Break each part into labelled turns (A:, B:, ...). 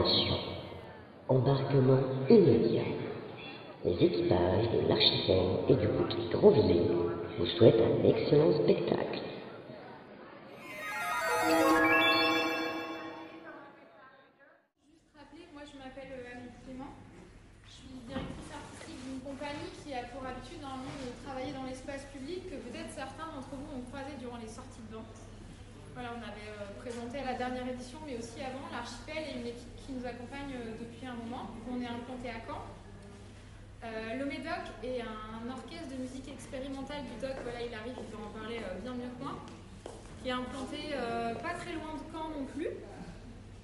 A: Attention, embarquement immédiat. Les équipages de l'Archipel et du bouquet Grandvillers vous souhaitent un excellent spectacle.
B: Juste rappeler, moi je m'appelle Amélie Clément, je suis directrice artistique d'une compagnie qui a pour habitude normalement de travailler dans l'espace public, que peut-être certains d'entre vous ont croisé durant les sorties de vente. Voilà, on avait présenté à la dernière édition, mais aussi avant, l'Archipel et une équipe qui nous accompagne depuis un moment. On est implanté à Caen. Le Médoc est un orchestre de musique expérimentale du DOC, voilà, il arrive, il peut en parler bien mieux que moi, qui est implanté pas très loin de Caen non plus.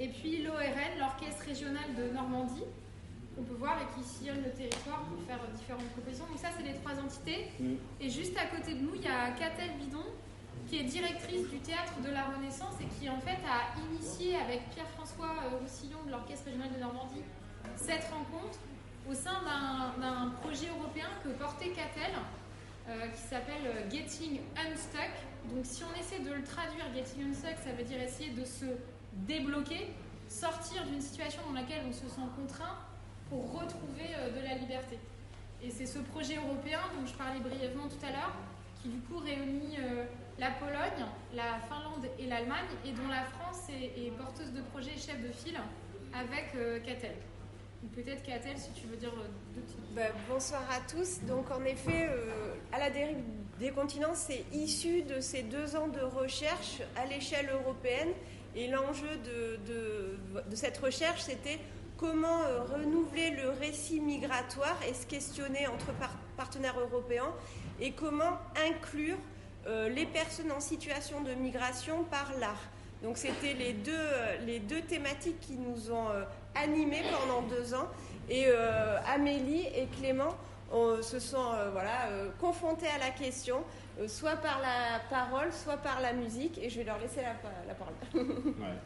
B: Et puis l'ORN, l'Orchestre Régional de Normandie, qu'on peut voir et qui sillonne le territoire pour faire différentes propositions. Donc ça, c'est les trois entités. Et juste à côté de nous, il y a Catel Bidon, qui est directrice du Théâtre de la Renaissance et qui en fait a initié avec Pierre-François Roussillon de l'Orchestre Régional de Normandie cette rencontre au sein d'un projet européen que portait Catel, qui s'appelle Getting Unstuck. Donc si on essaie de le traduire, Getting Unstuck, ça veut dire essayer de se débloquer, sortir d'une situation dans laquelle on se sent contraint pour retrouver de la liberté. Et c'est ce projet européen dont je parlais brièvement tout à l'heure, qui du coup réunit la Pologne, la Finlande et l'Allemagne, et dont la France est porteuse de projet, chef de file, avec Catel. Peut-être Catel, si tu veux dire deux petits mots.
C: Bonsoir à tous. Donc en effet, À la dérive des continents, c'est issu de ces 2 ans de recherche à l'échelle européenne. Et l'enjeu de cette recherche, c'était comment renouveler le récit migratoire et se questionner entre partenaires européens et comment inclure les personnes en situation de migration par l'art. Donc c'était les deux thématiques qui nous ont animés pendant 2 ans. Et Amélie et Clément se sont confrontés à la question, soit par la parole, soit par la musique. Et je vais leur laisser la parole.
B: Ouais.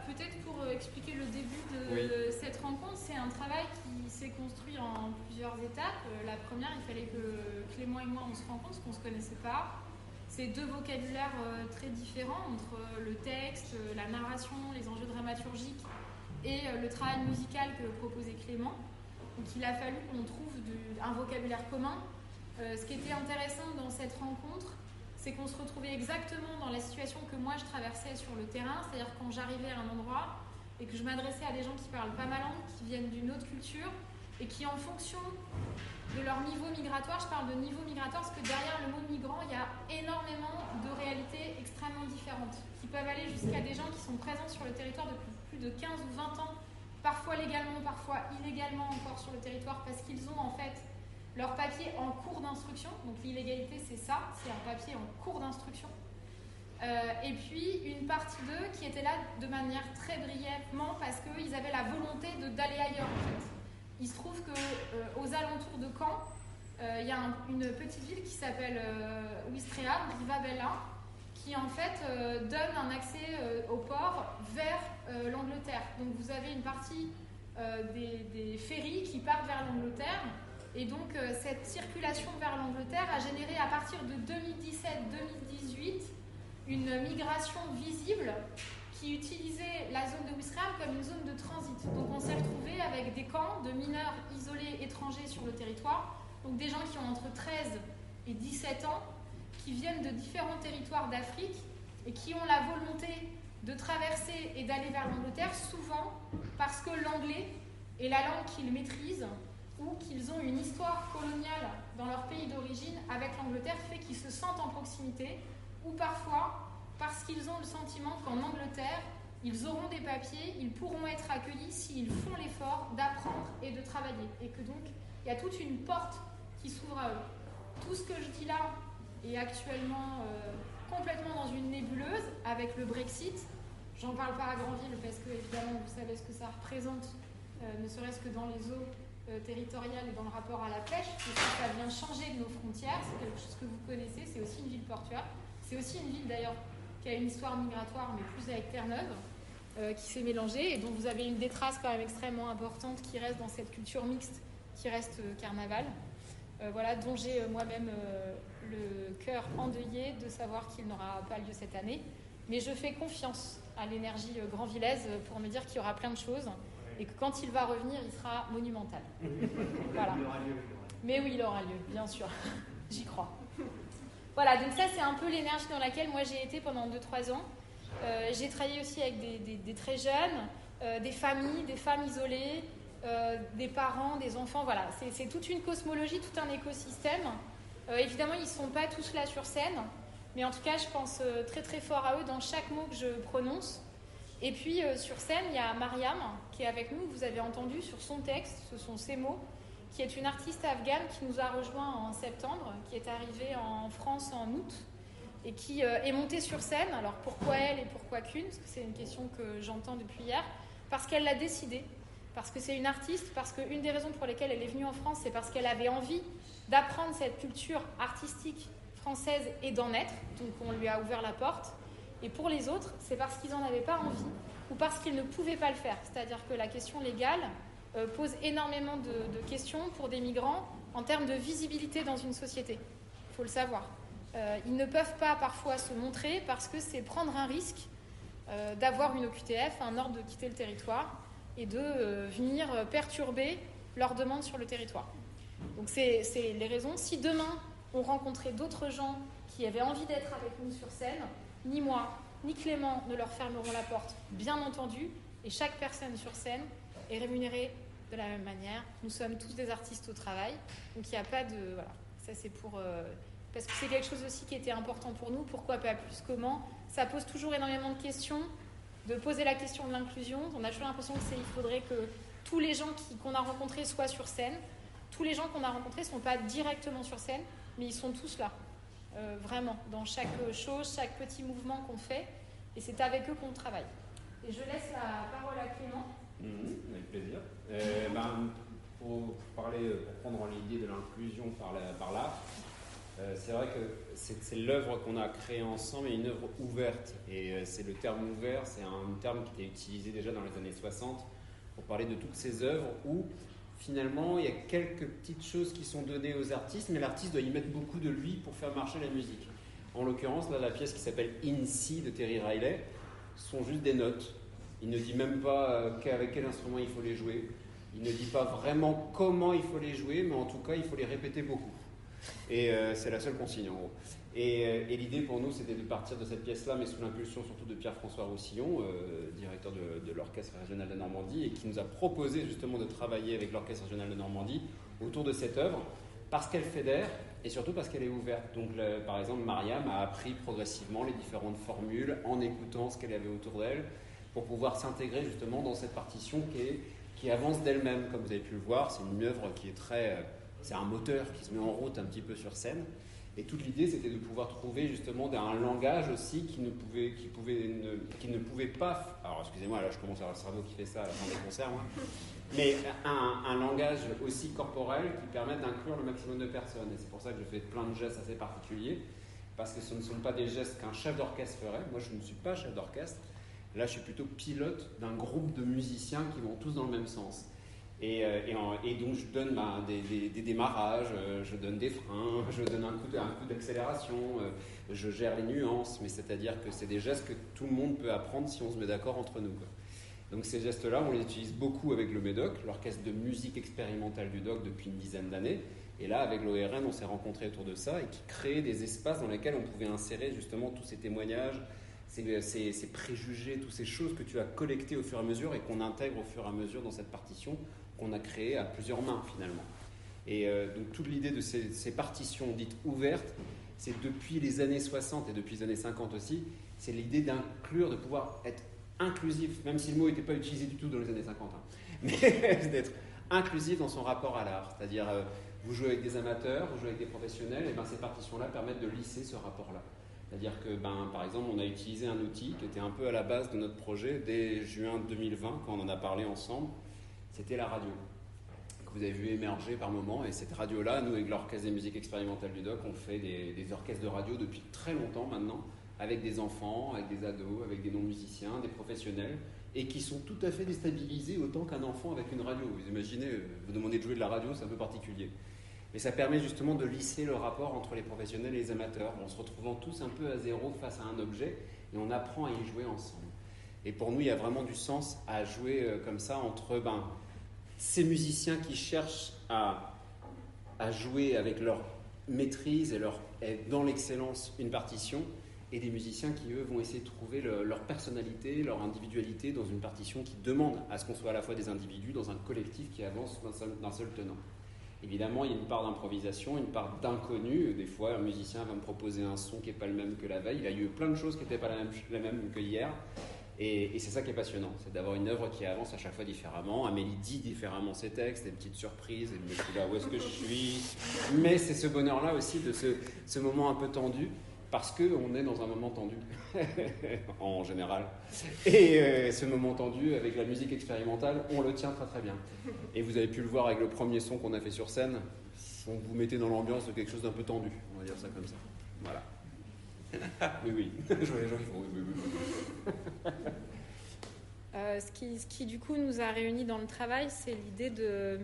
B: Peut-être pour expliquer le début de cette rencontre, c'est un travail qui s'est construit en plusieurs étapes. La première, il fallait que Clément et moi on se rencontre, parce qu'on ne se connaissait pas. C'est 2 vocabulaires très différents entre le texte, la narration, les enjeux dramaturgiques et le travail musical que proposait Clément. Donc il a fallu qu'on trouve un vocabulaire commun. Ce qui était intéressant dans cette rencontre, c'est qu'on se retrouvait exactement dans la situation que moi je traversais sur le terrain, c'est-à-dire quand j'arrivais à un endroit et que je m'adressais à des gens qui parlent pas ma langue, qui viennent d'une autre culture et qui en fonction de leur niveau migratoire, je parle de niveau migratoire parce que derrière le mot migrant, il y a énormément de réalités extrêmement différentes qui peuvent aller jusqu'à des gens qui sont présents sur le territoire depuis plus de 15 ou 20 ans, parfois légalement, parfois illégalement encore sur le territoire parce qu'ils ont en fait leur papier en cours d'instruction. Donc l'illégalité, c'est ça, c'est un papier en cours d'instruction. Et puis une partie d'eux qui était là de manière très brièvement parce qu'ils avaient la volonté d'aller ailleurs en fait. Il se trouve qu'aux alentours de Caen, il y a une petite ville qui s'appelle Ouistreham, Rivabella, qui en fait donne un accès au port vers l'Angleterre. Donc vous avez une partie des ferries qui partent vers l'Angleterre. Et donc cette circulation vers l'Angleterre a généré à partir de 2017-2018 une migration visible qui utilisait la zone de Ouistreham comme une zone de transit. Donc on s'est retrouvé avec des camps de mineurs isolés étrangers sur le territoire, donc des gens qui ont entre 13 et 17 ans, qui viennent de différents territoires d'Afrique et qui ont la volonté de traverser et d'aller vers l'Angleterre, souvent parce que l'anglais est la langue qu'ils maîtrisent ou qu'ils ont une histoire coloniale dans leur pays d'origine avec l'Angleterre fait qu'ils se sentent en proximité, ou parfois parce qu'ils ont le sentiment qu'en Angleterre, ils auront des papiers, ils pourront être accueillis s'ils font l'effort d'apprendre et de travailler. Et que donc, il y a toute une porte qui s'ouvre à eux. Tout ce que je dis là est actuellement complètement dans une nébuleuse avec le Brexit. J'en parle pas à Grandville parce que, évidemment, vous savez ce que ça représente, ne serait-ce que dans les eaux territoriales et dans le rapport à la pêche, parce que ça vient changer de nos frontières, c'est quelque chose que vous connaissez, c'est aussi une ville portuaire. C'est aussi une ville d'ailleurs qui a une histoire migratoire, mais plus avec Terre-Neuve, qui s'est mélangée et dont vous avez une des traces quand même extrêmement importante qui reste dans cette culture mixte qui reste carnaval. Dont j'ai moi-même le cœur endeuillé de savoir qu'il n'aura pas lieu cette année. Mais je fais confiance à l'énergie grandvillaise pour me dire qu'il y aura plein de choses et que quand il va revenir, il sera monumental. Voilà. Mais oui, il aura lieu, bien sûr. J'y crois. Voilà, donc ça, c'est un peu l'énergie dans laquelle moi j'ai été pendant 2-3 ans. J'ai travaillé aussi avec des très jeunes, des familles, des femmes isolées, des parents, des enfants. Voilà, c'est toute une cosmologie, tout un écosystème. Évidemment, ils ne sont pas tous là sur scène, mais en tout cas, je pense très très fort à eux dans chaque mot que je prononce. Et puis, sur scène, il y a Mariam qui est avec nous, que vous avez entendu sur son texte, ce sont ses mots, qui est une artiste afghane qui nous a rejoints en septembre, qui est arrivée en France en août et qui est montée sur scène. Alors pourquoi elle et pourquoi qu'une? Parce que c'est une question que j'entends depuis hier. Parce qu'elle l'a décidé, parce que c'est une artiste, parce qu'une des raisons pour lesquelles elle est venue en France, c'est parce qu'elle avait envie d'apprendre cette culture artistique française et d'en être. Donc on lui a ouvert la porte. Et pour les autres, c'est parce qu'ils n'en avaient pas envie ou parce qu'ils ne pouvaient pas le faire. C'est-à-dire que la question légale pose énormément de questions pour des migrants en termes de visibilité dans une société. Il faut le savoir. Ils ne peuvent pas parfois se montrer parce que c'est prendre un risque d'avoir une OQTF, un ordre de quitter le territoire et de venir perturber leurs demandes sur le territoire. Donc c'est les raisons. Si demain on rencontrait d'autres gens qui avaient envie d'être avec nous sur scène, ni moi, ni Clément ne leur fermeront la porte, bien entendu, et chaque personne sur scène est rémunérée de la même manière. Nous sommes tous des artistes au travail, donc il n'y a pas de... Voilà, ça c'est pour... parce que c'est quelque chose aussi qui était important pour nous. Pourquoi pas plus? Comment? Ça pose toujours énormément de questions, de poser la question de l'inclusion. On a toujours l'impression qu'il faudrait que tous les gens qu'on a rencontrés soient sur scène. Tous les gens qu'on a rencontrés ne sont pas directement sur scène, mais ils sont tous là. Vraiment, dans chaque chose, chaque petit mouvement qu'on fait, et c'est avec eux qu'on travaille. Et je laisse la parole à Clément.
D: Avec plaisir. Pour prendre l'idée de l'inclusion par l'art, c'est vrai que c'est l'œuvre qu'on a créée ensemble, et une œuvre ouverte. Et c'est le terme ouvert, c'est un terme qui était utilisé déjà dans les années 60 pour parler de toutes ces œuvres où finalement, il y a quelques petites choses qui sont données aux artistes, mais l'artiste doit y mettre beaucoup de lui pour faire marcher la musique. En l'occurrence, là, la pièce qui s'appelle In Si de Terry Riley sont juste des notes. Il ne dit même pas avec quel instrument il faut les jouer. Il ne dit pas vraiment comment il faut les jouer, mais en tout cas, il faut les répéter beaucoup. Et c'est la seule consigne, en gros. Et l'idée pour nous, c'était de partir de cette pièce-là, mais sous l'impulsion surtout de Pierre-François Roussillon, directeur de l'Orchestre régional de Normandie, et qui nous a proposé justement de travailler avec l'Orchestre régional de Normandie autour de cette œuvre, parce qu'elle fédère et surtout parce qu'elle est ouverte. Donc, par exemple, Mariam a appris progressivement les différentes formules en écoutant ce qu'elle avait autour d'elle, pour pouvoir s'intégrer justement dans cette partition qui avance d'elle-même. Comme vous avez pu le voir, c'est une œuvre qui est c'est un moteur qui se met en route un petit peu sur scène. Et toute l'idée, c'était de pouvoir trouver justement un langage aussi qui ne pouvait pas... Alors, excusez-moi, là, je commence à avoir le cerveau qui fait ça à la fin des concerts, moi. Mais un langage aussi corporel qui permette d'inclure le maximum de personnes. Et c'est pour ça que je fais plein de gestes assez particuliers, parce que ce ne sont pas des gestes qu'un chef d'orchestre ferait. Moi, je ne suis pas chef d'orchestre. Là, je suis plutôt pilote d'un groupe de musiciens qui vont tous dans le même sens. Et donc je donne des démarrages, je donne des freins, je donne un coup d'accélération, je gère les nuances, mais c'est-à-dire que c'est des gestes que tout le monde peut apprendre si on se met d'accord entre nous, quoi. Donc ces gestes-là, on les utilise beaucoup avec le MEDOC, l'orchestre de musique expérimentale du DOC depuis une dizaine d'années. Et là, avec l'ORN, on s'est rencontrés autour de ça et qui créait des espaces dans lesquels on pouvait insérer justement tous ces témoignages, ces préjugés, toutes ces choses que tu as collectées au fur et à mesure et qu'on intègre au fur et à mesure dans cette partition qu'on a créée à plusieurs mains finalement. Et donc toute l'idée de ces partitions dites ouvertes, c'est depuis les années 60 et depuis les années 50 aussi, c'est l'idée d'inclure, de pouvoir être inclusif, même si le mot n'était pas utilisé du tout dans les années 50, hein, mais d'être inclusif dans son rapport à l'art. C'est-à-dire, vous jouez avec des amateurs, vous jouez avec des professionnels, et ces partitions-là permettent de lisser ce rapport-là. C'est-à-dire que, par exemple, on a utilisé un outil qui était un peu à la base de notre projet dès juin 2020, quand on en a parlé ensemble, c'était la radio, que vous avez vu émerger par moments. Et cette radio-là, nous, avec l'Orchestre des musiques expérimentales du DOC, on fait des orchestres de radio depuis très longtemps maintenant, avec des enfants, avec des ados, avec des non-musiciens, des professionnels, et qui sont tout à fait déstabilisés autant qu'un enfant avec une radio. Vous imaginez, vous demandez de jouer de la radio, c'est un peu particulier. Mais ça permet justement de lisser le rapport entre les professionnels et les amateurs, en se retrouvant tous un peu à zéro face à un objet, et on apprend à y jouer ensemble. Et pour nous, il y a vraiment du sens à jouer comme ça entre ces musiciens qui cherchent à jouer avec leur maîtrise et dans l'excellence une partition, et des musiciens qui, eux, vont essayer de trouver leur personnalité, leur individualité dans une partition qui demande à ce qu'on soit à la fois des individus dans un collectif qui avance d'un seul tenant. Évidemment, il y a une part d'improvisation, une part d'inconnu. Des fois, un musicien va me proposer un son qui n'est pas le même que la veille. Il a eu plein de choses qui n'étaient pas la même que hier. Et c'est ça qui est passionnant, c'est d'avoir une œuvre qui avance à chaque fois différemment. Amélie dit différemment ses textes, des petites surprises, et je me dis là où est-ce que je suis. Mais c'est ce bonheur-là aussi de ce moment un peu tendu, parce qu'on est dans un moment tendu, en général. Et ce moment tendu, avec la musique expérimentale, on le tient très très bien. Et vous avez pu le voir avec le premier son qu'on a fait sur scène, on vous mettait dans l'ambiance de quelque chose d'un peu tendu, on va dire ça comme ça. Voilà. Oui. Je vois les gens qui font oui.
B: Ce qui du coup nous a réunis dans le travail, c'est l'idée de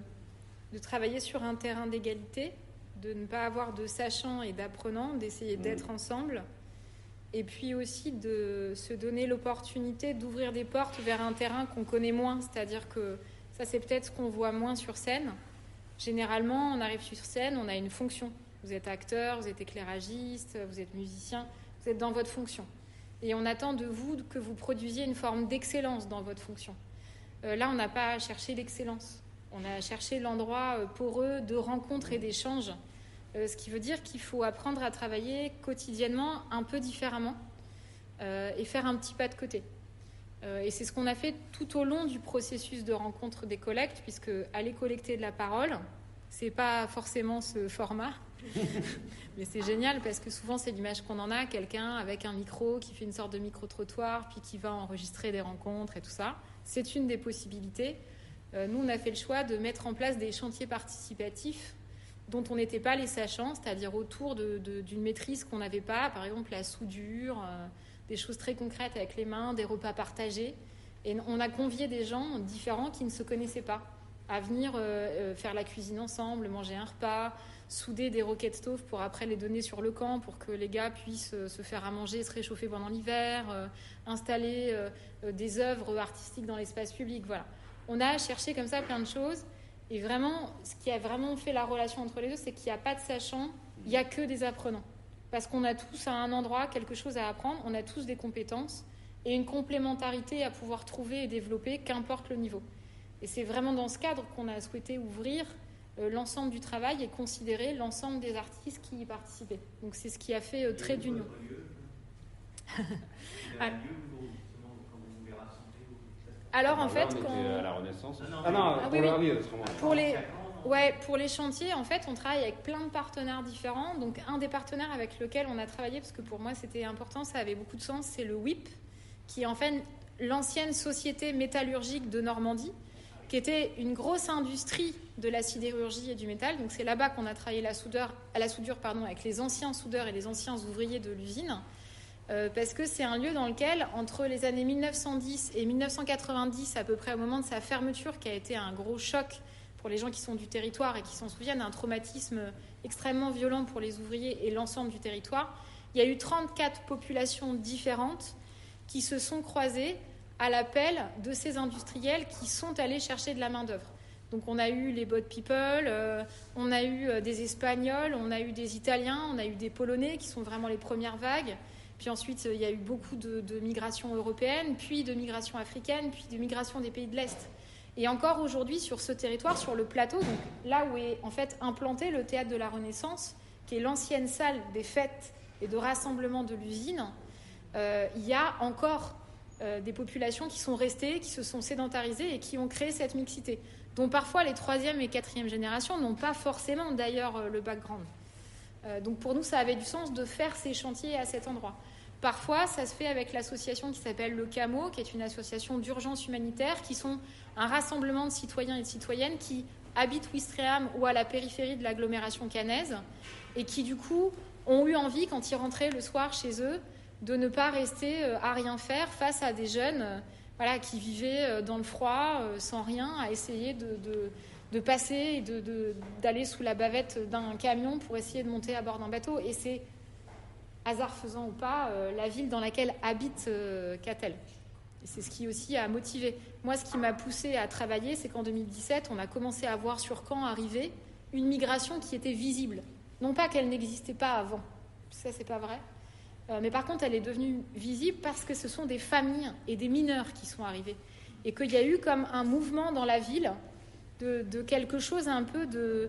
B: travailler sur un terrain d'égalité, de ne pas avoir de sachants et d'apprenants, d'essayer d'être ensemble, et puis aussi de se donner l'opportunité d'ouvrir des portes vers un terrain qu'on connaît moins, c'est-à-dire que ça c'est peut-être ce qu'on voit moins sur scène. Généralement, on arrive sur scène, on a une fonction. Vous êtes acteur, vous êtes éclairagiste, vous êtes musicien, vous êtes dans votre fonction. Et on attend de vous que vous produisiez une forme d'excellence dans votre fonction. Là, on n'a pas cherché l'excellence. On a cherché l'endroit poreux de rencontre et d'échange. Ce qui veut dire qu'il faut apprendre à travailler quotidiennement un peu différemment et faire un petit pas de côté. Et c'est ce qu'on a fait tout au long du processus de rencontre des collectes, puisque aller collecter de la parole, c'est pas forcément ce format. Mais c'est génial parce que souvent c'est l'image qu'on en a, quelqu'un avec un micro qui fait une sorte de micro-trottoir puis qui va enregistrer des rencontres et tout ça. C'est une des possibilités. Nous, on a fait le choix de mettre en place des chantiers participatifs dont on n'était pas les sachants, c'est-à-dire autour d'une maîtrise qu'on n'avait pas, par exemple la soudure, des choses très concrètes avec les mains, des repas partagés. Et on a convié des gens différents qui ne se connaissaient pas à venir faire la cuisine ensemble, manger un repas, souder des roquettes stove pour après les donner sur le camp pour que les gars puissent se faire à manger, se réchauffer pendant l'hiver, installer des œuvres artistiques dans l'espace public. Voilà. On a cherché comme ça plein de choses. Et vraiment, ce qui a vraiment fait la relation entre les deux, c'est qu'il n'y a pas de sachants, il n'y a que des apprenants. Parce qu'on a tous à un endroit quelque chose à apprendre, on a tous des compétences et une complémentarité à pouvoir trouver et développer, qu'importe le niveau. Et c'est vraiment dans ce cadre qu'on a souhaité ouvrir l'ensemble du travail et considérer l'ensemble des artistes qui y participaient. Donc c'est ce qui a fait trait d'union. Alors en fait,
D: à la Renaissance.
B: Pour les chantiers, en fait, on travaille avec plein de partenaires différents. Donc un des partenaires avec lequel on a travaillé, parce que pour moi c'était important, ça avait beaucoup de sens, c'est le WIP, qui est en fait l'ancienne société métallurgique de Normandie, qui était une grosse industrie de la sidérurgie et du métal. Donc c'est là-bas qu'on a travaillé à la soudure avec les anciens soudeurs et les anciens ouvriers de l'usine, parce que c'est un lieu dans lequel, entre les années 1910 et 1990, à peu près au moment de sa fermeture, qui a été un gros choc pour les gens qui sont du territoire et qui s'en souviennent, un traumatisme extrêmement violent pour les ouvriers et l'ensemble du territoire, il y a eu 34 populations différentes qui se sont croisées à l'appel de ces industriels qui sont allés chercher de la main-d'œuvre. Donc on a eu les boat people, on a eu des Espagnols, on a eu des Italiens, on a eu des Polonais qui sont vraiment les premières vagues. Puis ensuite, il y a eu beaucoup de migration européenne, puis de migration africaine, puis de migration des pays de l'Est. Et encore aujourd'hui, sur ce territoire, sur le plateau, donc là où est en fait implanté le Théâtre de la Renaissance, qui est l'ancienne salle des fêtes et de rassemblement de l'usine, il y a encore des populations qui sont restées, qui se sont sédentarisées et qui ont créé cette mixité, dont parfois les 3e et 4e générations n'ont pas forcément d'ailleurs le background. Donc pour nous, ça avait du sens de faire ces chantiers à cet endroit. Parfois, ça se fait avec l'association qui s'appelle le CAMO, qui est une association d'urgence humanitaire, qui sont un rassemblement de citoyens et de citoyennes qui habitent Ouistreham ou à la périphérie de l'agglomération caennaise et qui, du coup, ont eu envie, quand ils rentraient le soir chez eux, de ne pas rester à rien faire face à des jeunes qui vivaient dans le froid, sans rien, à essayer de passer et d'aller sous la bavette d'un camion pour essayer de monter à bord d'un bateau. Et c'est hasard faisant ou pas, la ville dans laquelle habite Catel. Et c'est ce qui aussi a motivé. Moi, ce qui m'a poussé à travailler, c'est qu'en 2017, on a commencé à voir sur Caen arriver une migration qui était visible. Non pas qu'elle n'existait pas avant, ça c'est pas vrai, mais par contre elle est devenue visible parce que ce sont des familles et des mineurs qui sont arrivés. Et qu'il y a eu comme un mouvement dans la ville de quelque chose un peu de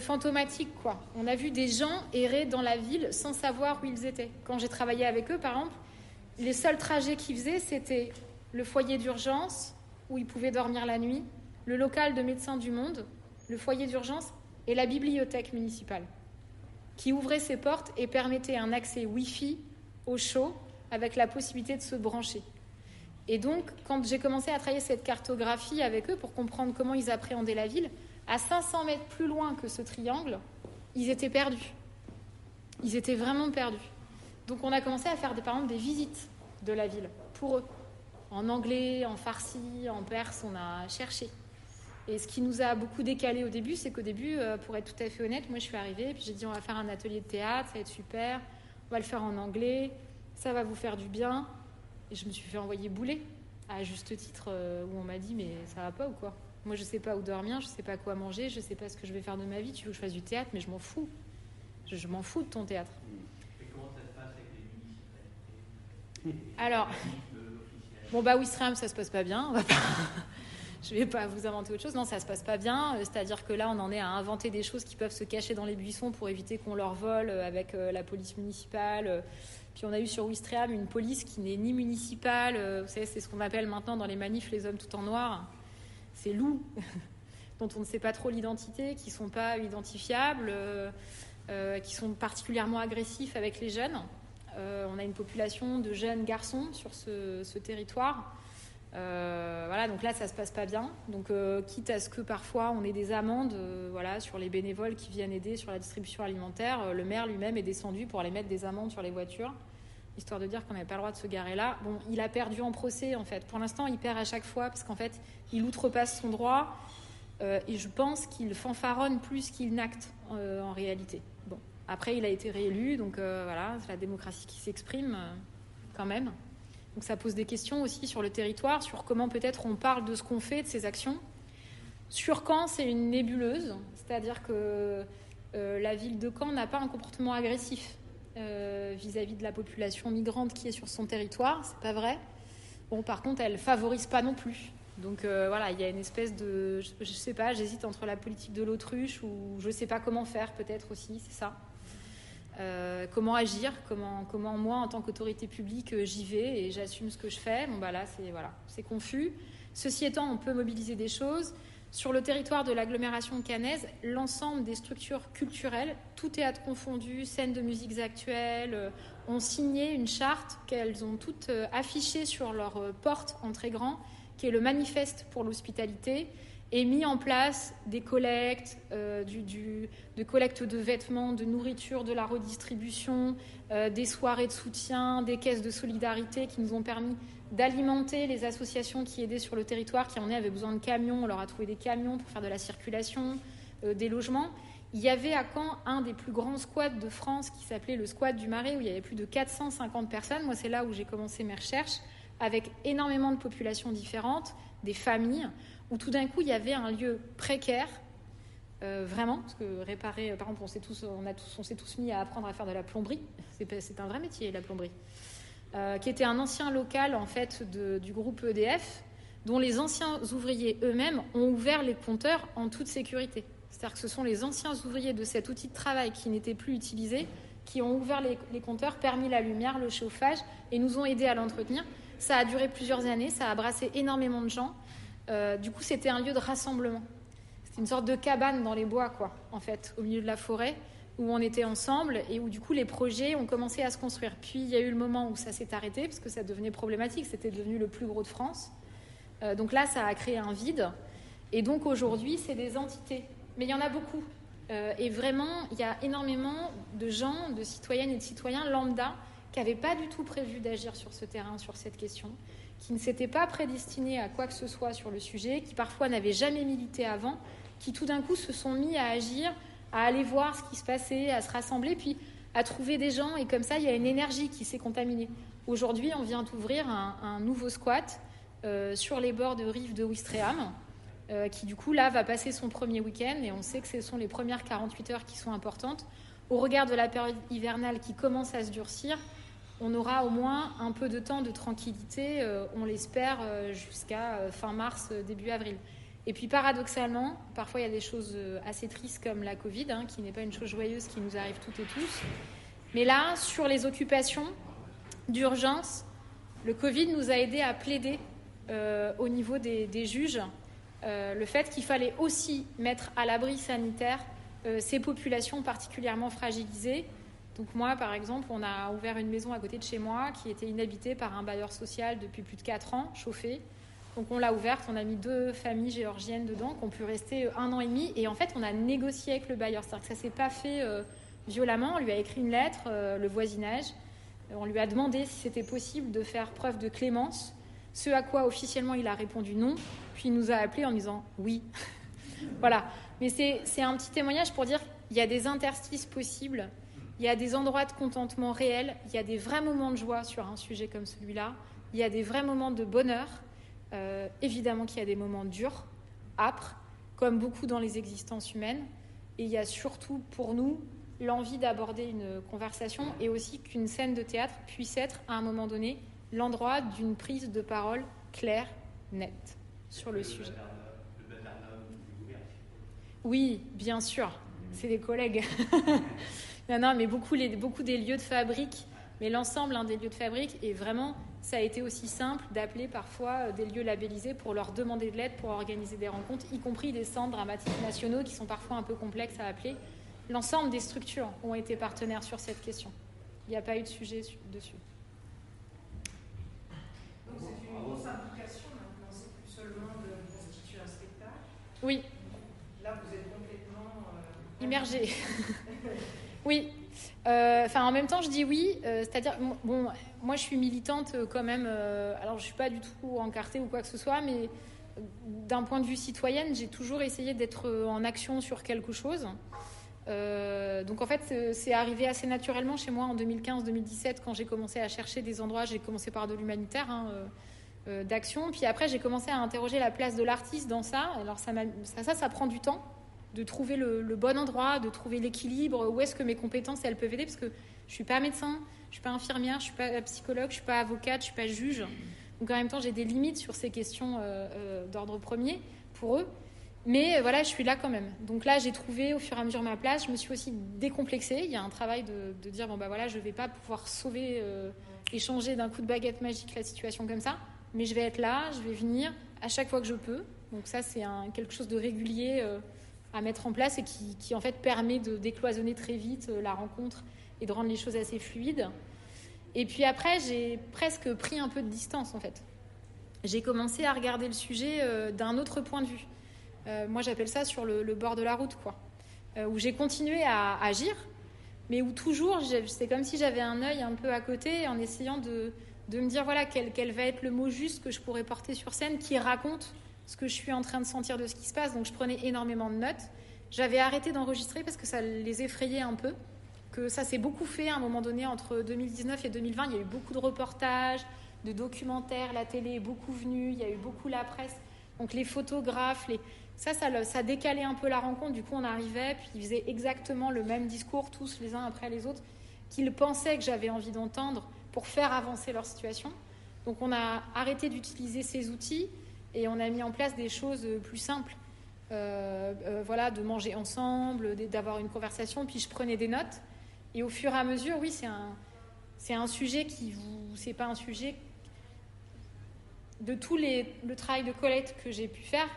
B: fantomatique, quoi. On a vu des gens errer dans la ville sans savoir où ils étaient. Quand j'ai travaillé avec eux, par exemple, les seuls trajets qu'ils faisaient, c'était le foyer d'urgence, où ils pouvaient dormir la nuit, le local de Médecins du Monde, le foyer d'urgence et la bibliothèque municipale, qui ouvrait ses portes et permettait un accès Wi-Fi au chaud, avec la possibilité de se brancher. Et donc, quand j'ai commencé à travailler cette cartographie avec eux, pour comprendre comment ils appréhendaient la ville, à 500 mètres plus loin que ce triangle, ils étaient perdus. Ils étaient vraiment perdus. Donc on a commencé à faire par exemple des visites de la ville pour eux. En anglais, en farsi, en perse, on a cherché. Et ce qui nous a beaucoup décalé au début, c'est qu'au début, pour être tout à fait honnête, moi je suis arrivée, puis j'ai dit on va faire un atelier de théâtre, ça va être super, on va le faire en anglais, ça va vous faire du bien. Et je me suis fait envoyer bouler, à juste titre, où on m'a dit mais ça va pas ou quoi? Moi je sais pas où dormir, je sais pas quoi manger, je sais pas ce que je vais faire de ma vie, tu veux que je fasse du théâtre, mais je m'en fous. Je m'en fous de ton théâtre. Alors, bon bah Ouistreham, ça se passe pas bien. Je vais pas vous inventer autre chose. Non, ça se passe pas bien. C'est-à-dire que là, on en est à inventer des choses qui peuvent se cacher dans les buissons pour éviter qu'on leur vole avec la police municipale. Puis on a eu sur Ouistreham une police qui n'est ni municipale. Vous savez, c'est ce qu'on appelle maintenant dans les manifs les hommes tout en noir. C'est loups dont on ne sait pas trop l'identité, qui sont pas identifiables, qui sont particulièrement agressifs avec les jeunes. On a une population de jeunes garçons sur ce territoire. Voilà, donc là, ça se passe pas bien. Donc, quitte à ce que parfois on ait des amendes voilà, sur les bénévoles qui viennent aider sur la distribution alimentaire, le maire lui-même est descendu pour aller mettre des amendes sur les voitures, histoire de dire qu'on n'avait pas le droit de se garer là. Bon, il a perdu en procès, en fait. Pour l'instant, il perd à chaque fois parce qu'en fait, il outrepasse son droit et je pense qu'il fanfaronne plus qu'il n'acte en réalité. Bon. Après, il a été réélu, donc voilà, c'est la démocratie qui s'exprime quand même. Donc ça pose des questions aussi sur le territoire, sur comment peut-être on parle de ce qu'on fait, de ses actions. Sur Caen, c'est une nébuleuse, c'est-à-dire que la ville de Caen n'a pas un comportement agressif vis-à-vis de la population migrante qui est sur son territoire, c'est pas vrai. Bon, par contre, elle favorise pas non plus. Donc voilà, il y a une espèce de, je sais pas, j'hésite entre la politique de l'autruche ou je sais pas comment faire peut-être aussi, c'est ça. Comment agir, comment moi en tant qu'autorité publique j'y vais et j'assume ce que je fais. Bon bah là c'est confus. Ceci étant, on peut mobiliser des choses. Sur le territoire de l'agglomération caennaise, l'ensemble des structures culturelles, tout théâtre confondu, scènes de musiques actuelles, ont signé une charte qu'elles ont toutes affichée sur leur porte en très grand, qui est le manifeste pour l'hospitalité, et mis en place des collectes, de collecte de vêtements, de nourriture, de la redistribution, des soirées de soutien, des caisses de solidarité qui nous ont permis d'alimenter les associations qui aidaient sur le territoire, qui avaient besoin de camions. On leur a trouvé des camions pour faire de la circulation, des logements. Il y avait à Caen un des plus grands squats de France qui s'appelait le squat du Marais, où il y avait plus de 450 personnes. Moi, c'est là où j'ai commencé mes recherches, avec énormément de populations différentes, des familles, où tout d'un coup, il y avait un lieu précaire, vraiment, parce que réparer, par exemple, on s'est tous mis à apprendre à faire de la plomberie. C'est un vrai métier, la plomberie. Qui était un ancien local, en fait, du groupe EDF, dont les anciens ouvriers eux-mêmes ont ouvert les compteurs en toute sécurité. C'est-à-dire que ce sont les anciens ouvriers de cet outil de travail qui n'était plus utilisé, qui ont ouvert les compteurs, permis la lumière, le chauffage, et nous ont aidés à l'entretenir. Ça a duré plusieurs années, ça a brassé énormément de gens. Du coup, c'était un lieu de rassemblement. C'était une sorte de cabane dans les bois, quoi, en fait, au milieu de la forêt, où on était ensemble et où, du coup, les projets ont commencé à se construire. Puis, il y a eu le moment où ça s'est arrêté, parce que ça devenait problématique, c'était devenu le plus gros de France. Donc là, ça a créé un vide. Et donc, aujourd'hui, c'est des entités. Mais il y en a beaucoup. Et vraiment, il y a énormément de gens, de citoyennes et de citoyens lambda, qui n'avaient pas du tout prévu d'agir sur ce terrain, sur cette question, qui ne s'étaient pas prédestinés à quoi que ce soit sur le sujet, qui parfois n'avaient jamais milité avant, qui tout d'un coup se sont mis à agir, à aller voir ce qui se passait, à se rassembler, puis à trouver des gens, et comme ça, il y a une énergie qui s'est contaminée. Aujourd'hui, on vient d'ouvrir un nouveau squat sur les bords de rive de Ouistreham, qui du coup, là, va passer son premier week-end, et on sait que ce sont les premières 48 heures qui sont importantes. Au regard de la période hivernale qui commence à se durcir, on aura au moins un peu de temps de tranquillité, on l'espère, jusqu'à fin mars, début avril. Et puis paradoxalement, parfois il y a des choses assez tristes comme la Covid, qui n'est pas une chose joyeuse qui nous arrive toutes et tous. Mais là, sur les occupations d'urgence, le Covid nous a aidés à plaider au niveau des juges le fait qu'il fallait aussi mettre à l'abri sanitaire ces populations particulièrement fragilisées. Donc moi, par exemple, on a ouvert une maison à côté de chez moi qui était inhabitée par un bailleur social depuis plus de 4 ans, chauffée. Donc on l'a ouverte, on a mis 2 familles géorgiennes dedans qui ont pu rester 1 an et demi. Et en fait, on a négocié avec le bailleur. C'est-à-dire que ça ne s'est pas fait violemment. On lui a écrit une lettre, le voisinage. On lui a demandé si c'était possible de faire preuve de clémence. Ce à quoi officiellement il a répondu non. Puis il nous a appelés en disant oui. Voilà. Mais c'est un petit témoignage pour dire qu'il y a des interstices possibles. Il y a des endroits de contentement réels. Il y a des vrais moments de joie sur un sujet comme celui-là. Il y a des vrais moments de bonheur. Évidemment qu'il y a des moments durs, âpres, comme beaucoup dans les existences humaines. Et il y a surtout pour nous l'envie d'aborder une conversation et aussi qu'une scène de théâtre puisse être, à un moment donné, l'endroit d'une prise de parole claire, nette sur le sujet. Oui, bien sûr, c'est des collègues. non, mais beaucoup des lieux de fabrique, mais l'ensemble des lieux de fabrique, et vraiment, ça a été aussi simple d'appeler parfois des lieux labellisés pour leur demander de l'aide, pour organiser des rencontres, y compris des centres dramatiques nationaux qui sont parfois un peu complexes à appeler. L'ensemble des structures ont été partenaires sur cette question. Il n'y a pas eu de sujet dessus.
E: Donc c'est une grosse implication maintenant, c'est plus seulement de constituer un spectacle.
B: Oui.
E: Là, vous êtes complètement
B: immergé. Oui. En même temps, je dis oui. C'est-à-dire, bon, moi, je suis militante quand même. Alors, je suis pas du tout encartée ou quoi que ce soit, mais d'un point de vue citoyenne, j'ai toujours essayé d'être en action sur quelque chose. Donc en fait, c'est arrivé assez naturellement chez moi en 2015-2017 quand j'ai commencé à chercher des endroits. J'ai commencé par de l'humanitaire, d'action. Puis après, j'ai commencé à interroger la place de l'artiste dans ça. Alors ça prend du temps de trouver le bon endroit, de trouver l'équilibre. Où est-ce que mes compétences elles peuvent aider? Parce que je suis pas médecin, je suis pas infirmière, je suis pas psychologue, je suis pas avocate, je suis pas juge. Donc en même temps, j'ai des limites sur ces questions d'ordre premier pour eux. Mais voilà, je suis là quand même. Donc là, j'ai trouvé au fur et à mesure ma place. Je me suis aussi décomplexée. Il y a un travail de dire, bon, bah voilà, je ne vais pas pouvoir sauver et changer d'un coup de baguette magique la situation comme ça. Mais je vais être là, je vais venir à chaque fois que je peux. Donc ça, c'est quelque chose de régulier à mettre en place et qui en fait permet de décloisonner très vite la rencontre et de rendre les choses assez fluides. Et puis après, j'ai presque pris un peu de distance en fait. J'ai commencé à regarder le sujet d'un autre point de vue. Moi, j'appelle ça sur le bord de la route, quoi. Où j'ai continué à agir, mais où toujours, c'est comme si j'avais un œil un peu à côté en essayant de me dire, voilà, quel va être le mot juste que je pourrais porter sur scène qui raconte ce que je suis en train de sentir de ce qui se passe. Donc, je prenais énormément de notes. J'avais arrêté d'enregistrer parce que ça les effrayait un peu, que ça s'est beaucoup fait à un moment donné entre 2019 et 2020. Il y a eu beaucoup de reportages, de documentaires, la télé est beaucoup venue, il y a eu beaucoup la presse. Donc, les photographes, ça décalait un peu la rencontre. Du coup, on arrivait, puis ils faisaient exactement le même discours, tous les uns après les autres, qu'ils pensaient que j'avais envie d'entendre pour faire avancer leur situation. Donc, on a arrêté d'utiliser ces outils et on a mis en place des choses plus simples. Voilà, de manger ensemble, d'avoir une conversation, puis je prenais des notes. Et au fur et à mesure, oui, c'est un sujet c'est pas un sujet... De tout le travail de collecte que j'ai pu faire,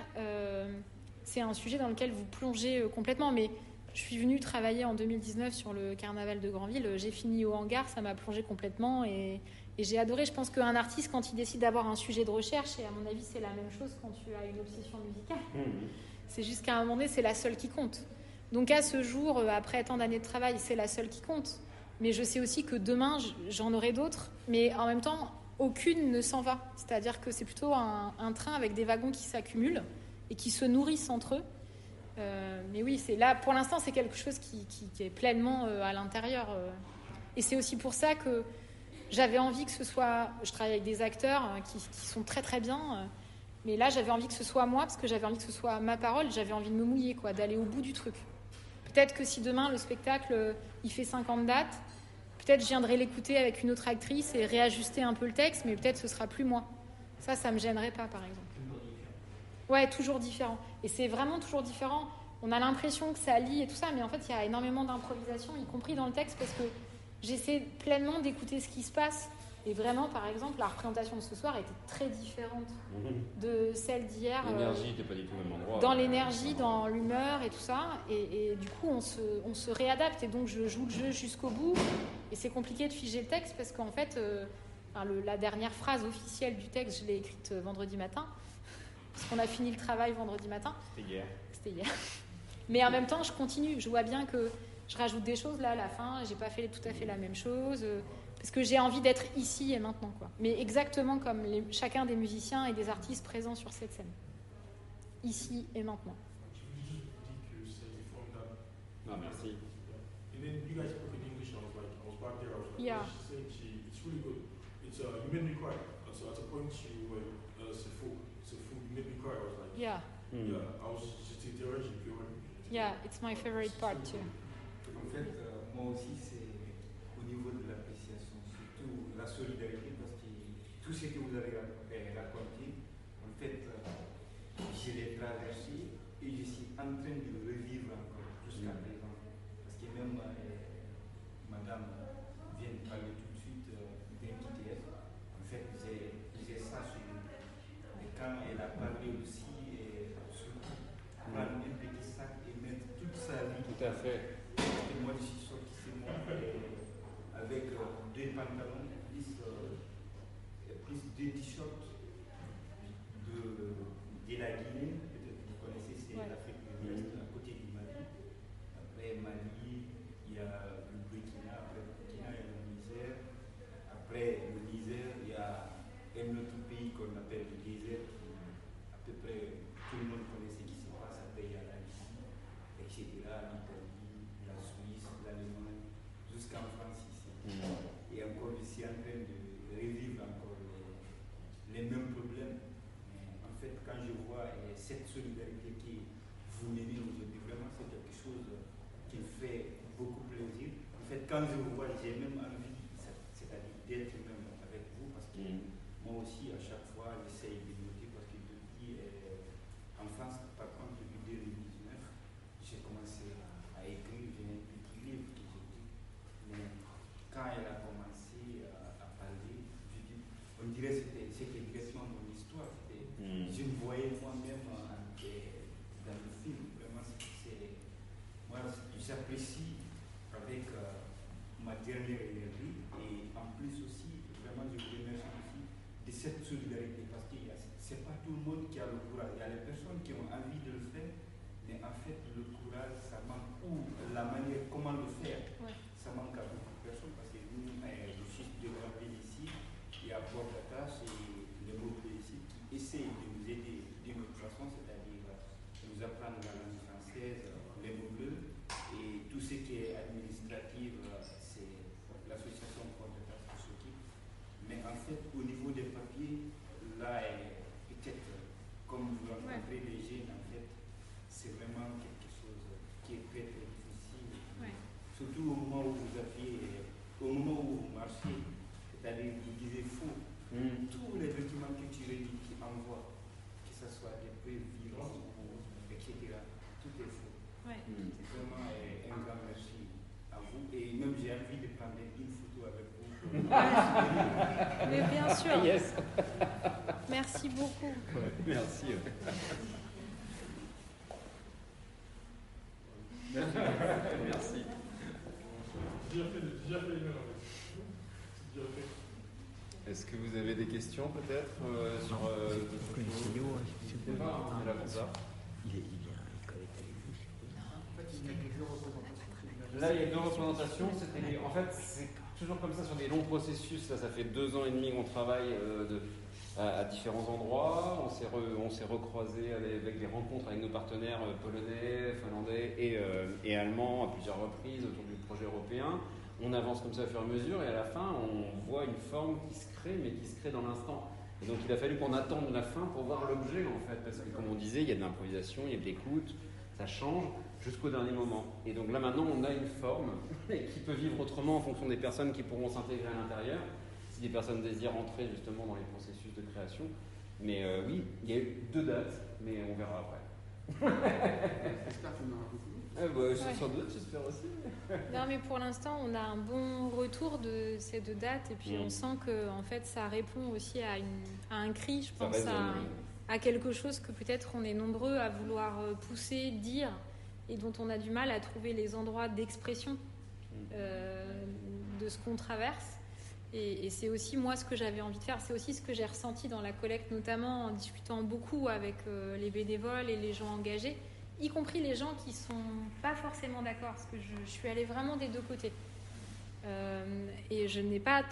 B: c'est un sujet dans lequel vous plongez complètement. Mais je suis venue travailler en 2019 sur le carnaval de Granville. J'ai fini au hangar, ça m'a plongée complètement et j'ai adoré. Je pense qu'un artiste, quand il décide d'avoir un sujet de recherche, et à mon avis, c'est la même chose quand tu as une obsession musicale. C'est juste qu'à un moment donné, c'est la seule qui compte. Donc à ce jour, après tant d'années de travail, c'est la seule qui compte. Mais je sais aussi que demain, j'en aurai d'autres. Mais en même temps... aucune ne s'en va. C'est-à-dire que c'est plutôt un train avec des wagons qui s'accumulent et qui se nourrissent entre eux. Mais oui, c'est là, pour l'instant, c'est quelque chose qui est pleinement à l'intérieur. Et c'est aussi pour ça que j'avais envie que ce soit... Je travaille avec des acteurs qui sont très très bien, mais là, j'avais envie que ce soit moi, parce que j'avais envie que ce soit ma parole, j'avais envie de me mouiller, quoi, d'aller au bout du truc. Peut-être que si demain, le spectacle, il fait 50 dates, peut-être je viendrai l'écouter avec une autre actrice et réajuster un peu le texte, mais peut-être ce sera plus moi. Ça me gênerait pas, par exemple. Ouais, toujours différent. Et c'est vraiment toujours différent. On a l'impression que ça lie et tout ça, mais en fait, il y a énormément d'improvisation, y compris dans le texte, parce que j'essaie pleinement d'écouter ce qui se passe. Et vraiment, par exemple, la représentation de ce soir était très différente de celle d'hier.
D: L'énergie n'était pas du tout au même endroit.
B: Dans l'énergie, dans l'humeur et tout ça. Et du coup, on se réadapte. Et donc, je joue le jeu jusqu'au bout. Et c'est compliqué de figer le texte parce qu'en fait, la dernière phrase officielle du texte, je l'ai écrite vendredi matin. Parce qu'on a fini le travail vendredi matin. C'était hier. Mais en même temps, je continue. Je vois bien que je rajoute des choses là à la fin. J'ai pas fait tout à fait la même chose. Parce que j'ai envie d'être ici et maintenant, quoi. Mais exactement comme chacun des musiciens et des artistes présents sur cette scène. Ici et maintenant.
D: Non, merci.
B: Yeah.
F: It's really good. It's you made me cry. So at a point you were c'est fou. You made me cry. I was like,
B: Yeah.
F: Yeah. I was j'étais heureux, j'ai pleuré.
B: Yeah, it's my favorite part too.
G: En fait, moi aussi, c'est au niveau de l'appréciation, surtout la solidarité, parce que tout ce que vous avez raconté, en fait, je l'ai traversé et je suis en train de le revivre encore jusqu'à présent. Parce que même madame vient de parler tout de suite d'identité. En fait, j'ai ça sur lui. Et quand elle a parlé aussi, surtout prendre un petit sac et mettre toute sa vie.
D: Tout à fait.
G: Et moi, je suis sorti chez moi avec 2 pantalons, plus 2 t-shirts de la Guinée. Peut-être que vous connaissez, c'est l'Afrique de l'Ouest, à côté du Mali. Après Mali, il y a le Burkina. Après le Burkina, il y a le Niger. Après le Niger, il y a un autre pays qu'on appelle le désert, qui à peu près tout le monde connaît ce qui se passe. Après, il y a la Libye, etc., l'Italie, la Suisse, l'Allemagne, jusqu'en France ici. Et encore, je suis en train de revivre encore les mêmes problèmes. Mais en fait, quand je vois cette solidarité que vous menez aujourd'hui, vraiment, c'est quelque chose qui me fait beaucoup plaisir. En fait, quand je vous vois, j'ai même envie, c'est-à-dire d'être même avec vous, parce que moi aussi, à chaque fois, j'essaye de noter, parce que depuis, en France, par contre, depuis 2019, j'ai commencé à écrire, j'ai un petit livre que j'écris. Mais quand elle a commencé à parler, je dis, on dirait que c'était directement mon histoire. Je me voyais moi-même dans le film. Vraiment, moi, j'apprécie avec ma dernière énergie. Et en plus aussi, vraiment, je vous remercie aussi de cette solidarité. Parce que c'est pas tout le monde qui a le courage. Il y a les personnes qui ont envie de le faire. Mais en fait, le courage, ça manque. Ou la manière, comment le faire, ça manque à beaucoup de personnes. Parce que nous, je suis de gravir ici, il y a Bordata, c'est le mot ici, qui essaye de nous aider d'une autre façon, c'est-à-dire nous apprendre la langue française, les mots bleus, et tout ce qui est administratif, c'est l'association Bordata qui s'occupe. Mais en fait, au niveau des papiers, là, peut-être, comme vous rencontrez les jeunes, en fait, c'est vraiment quelque chose qui est très très difficile. Surtout au moment où au moment où vous marchez, c'est-à-dire vous disiez faux. Tous les documents que tu rédiges, tu envoies, que ce soit des prévisions, etc., tout est faux. C'est vraiment un grand merci à vous. Et même j'ai envie de prendre une photo avec vous.
B: Mais bien sûr.
D: Yes.
B: Merci beaucoup.
D: Merci. Merci. Est-ce que vous avez des questions peut-être sur là pour ça. Là, il y a 2 représentations. En fait, c'est toujours comme ça sur des longs processus. Là, ça fait 2 ans et demi qu'on travaille à différents endroits. On s'est recroisés avec des rencontres avec nos partenaires polonais, finlandais et allemands à plusieurs reprises autour du projet européen. On avance comme ça au fur et à mesure et à la fin, on voit une forme qui se crée, mais qui se crée dans l'instant. Et donc il a fallu qu'on attende la fin pour voir l'objet en fait, parce que comme on disait, il y a de l'improvisation, il y a de l'écoute, ça change jusqu'au dernier moment. Et donc là maintenant, on a une forme qui peut vivre autrement en fonction des personnes qui pourront s'intégrer à l'intérieur, si des personnes désirent entrer justement dans les processus de création. Mais oui, il y a eu 2 dates, mais on verra après.
H: J'espère qu'on aura beaucoup.
D: Sans doute, j'espère aussi.
B: Non, mais pour l'instant, on a un bon retour de ces 2 dates et puis on sent que en fait, ça répond aussi à un cri, je pense, à quelque chose que peut-être on est nombreux à vouloir pousser, dire et dont on a du mal à trouver les endroits d'expression de ce qu'on traverse. Et c'est aussi moi ce que j'avais envie de faire, c'est aussi ce que j'ai ressenti dans la collecte, notamment en discutant beaucoup avec les bénévoles et les gens engagés, y compris les gens qui sont pas forcément d'accord, parce que je suis allée vraiment des 2 côtés. Et je n'ai pas,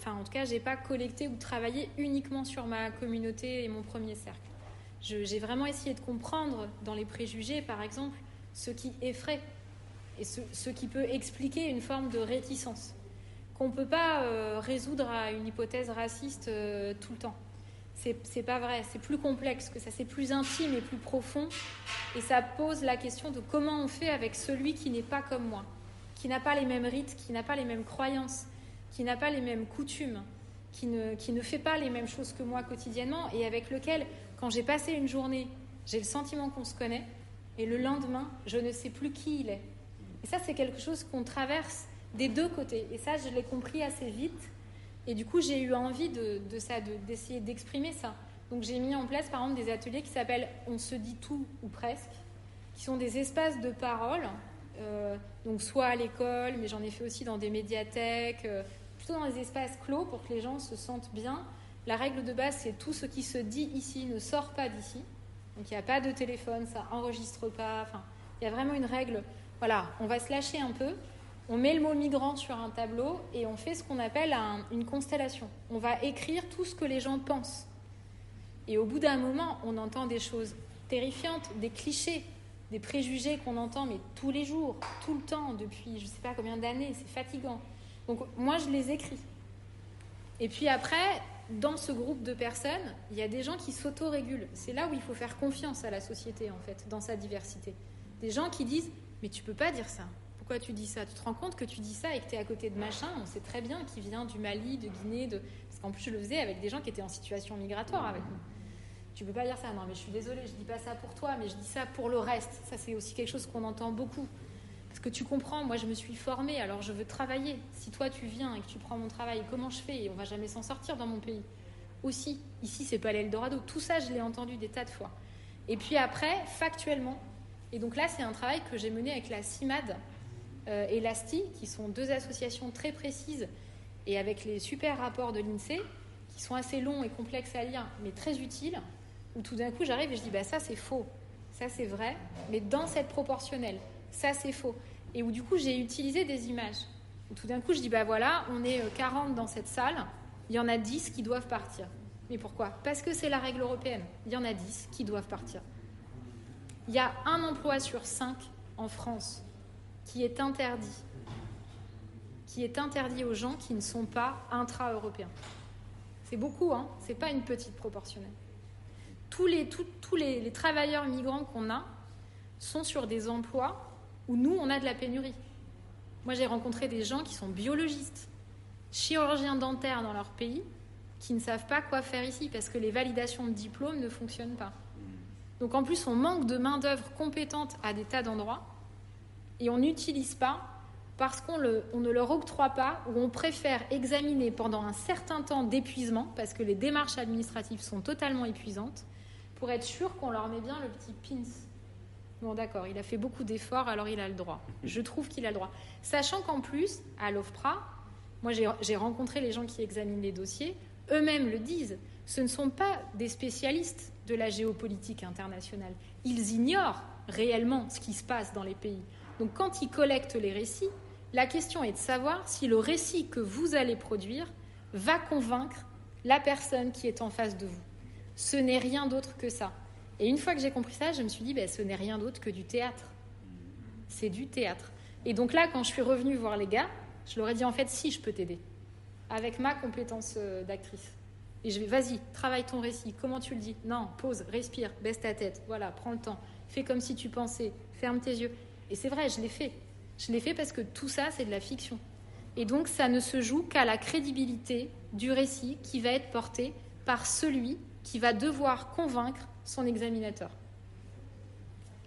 B: en tout cas, j'ai pas collecté ou travaillé uniquement sur ma communauté et mon premier cercle. J'ai vraiment essayé de comprendre dans les préjugés, par exemple, ce qui effraie et ce qui peut expliquer une forme de réticence qu'on ne peut pas résoudre à une hypothèse raciste tout le temps. C'est pas vrai, c'est plus complexe que ça, c'est plus intime et plus profond, et ça pose la question de comment on fait avec celui qui n'est pas comme moi, qui n'a pas les mêmes rites, qui n'a pas les mêmes croyances, qui n'a pas les mêmes coutumes, qui ne fait pas les mêmes choses que moi quotidiennement, et avec lequel, quand j'ai passé une journée, j'ai le sentiment qu'on se connaît, et le lendemain, je ne sais plus qui il est. Et ça, c'est quelque chose qu'on traverse des 2 côtés. Et ça, je l'ai compris assez vite. Et du coup, j'ai eu envie d'essayer d'exprimer ça. Donc, j'ai mis en place, par exemple, des ateliers qui s'appellent « On se dit tout ou presque », qui sont des espaces de parole, donc soit à l'école, mais j'en ai fait aussi dans des médiathèques, plutôt dans des espaces clos pour que les gens se sentent bien. La règle de base, c'est tout ce qui se dit ici ne sort pas d'ici. Donc, il n'y a pas de téléphone, ça enregistre pas. Enfin, il y a vraiment une règle. Voilà, on va se lâcher un peu. On met le mot migrant sur un tableau et on fait ce qu'on appelle une constellation. On va écrire tout ce que les gens pensent. Et au bout d'un moment, on entend des choses terrifiantes, des clichés, des préjugés qu'on entend mais tous les jours, tout le temps, depuis je ne sais pas combien d'années, c'est fatigant. Donc moi, je les écris. Et puis après, dans ce groupe de personnes, il y a des gens qui s'autorégulent. C'est là où il faut faire confiance à la société, en fait, dans sa diversité. Des gens qui disent « mais tu ne peux pas dire ça ». Pourquoi tu dis ça? Tu te rends compte que tu dis ça et que tu es à côté de machin? On sait très bien qu'il vient du Mali, de Guinée, parce qu'en plus je le faisais avec des gens qui étaient en situation migratoire avec nous. Tu peux pas dire ça. Non, mais je suis désolée, je dis pas ça pour toi, mais je dis ça pour le reste. Ça, c'est aussi quelque chose qu'on entend beaucoup. Parce que tu comprends, moi je me suis formée, alors je veux travailler. Si toi tu viens et que tu prends mon travail, comment je fais? Et on va jamais s'en sortir dans mon pays. Aussi, ici c'est pas l'Eldorado. Tout ça, je l'ai entendu des tas de fois. Et puis après, factuellement, et donc là c'est un travail que j'ai mené avec la CIMAD, et l'ASTI, qui sont 2 associations très précises et avec les super rapports de l'INSEE, qui sont assez longs et complexes à lire, mais très utiles, où tout d'un coup j'arrive et je dis ça c'est faux, ça c'est vrai, mais dans cette proportionnelle, ça c'est faux. Et où du coup j'ai utilisé des images, où tout d'un coup je dis voilà, on est 40 dans cette salle, il y en a 10 qui doivent partir. Mais pourquoi? Parce que c'est la règle européenne, il y en a 10 qui doivent partir. Il y a un emploi sur 5 en France qui est interdit aux gens qui ne sont pas intra-européens. C'est beaucoup, hein, c'est pas une petite proportionnelle. Tous les travailleurs migrants qu'on a sont sur des emplois où nous, on a de la pénurie. Moi, j'ai rencontré des gens qui sont biologistes, chirurgiens dentaires dans leur pays, qui ne savent pas quoi faire ici parce que les validations de diplôme ne fonctionnent pas. Donc en plus, on manque de main-d'œuvre compétente à des tas d'endroits. Et on n'utilise pas parce qu'on ne leur octroie pas ou on préfère examiner pendant un certain temps d'épuisement parce que les démarches administratives sont totalement épuisantes pour être sûr qu'on leur met bien le petit pins. Bon d'accord, il a fait beaucoup d'efforts, alors il a le droit. Je trouve qu'il a le droit. Sachant qu'en plus, à l'OFPRA, moi j'ai rencontré les gens qui examinent les dossiers, eux-mêmes le disent, ce ne sont pas des spécialistes de la géopolitique internationale. Ils ignorent réellement ce qui se passe dans les pays. Donc quand ils collectent les récits, la question est de savoir si le récit que vous allez produire va convaincre la personne qui est en face de vous. Ce n'est rien d'autre que ça. Et une fois que j'ai compris ça, je me suis dit, ce n'est rien d'autre que du théâtre. C'est du théâtre. Et donc là, quand je suis revenue voir les gars, je leur ai dit, en fait, si je peux t'aider, avec ma compétence d'actrice. Et je vais, vas-y, travaille ton récit. Comment tu le dis ? Non, pause, respire, baisse ta tête. Voilà, prends le temps. Fais comme si tu pensais. Ferme tes yeux. Et c'est vrai, je l'ai fait. Je l'ai fait parce que tout ça, c'est de la fiction. Et donc, ça ne se joue qu'à la crédibilité du récit qui va être porté par celui qui va devoir convaincre son examinateur.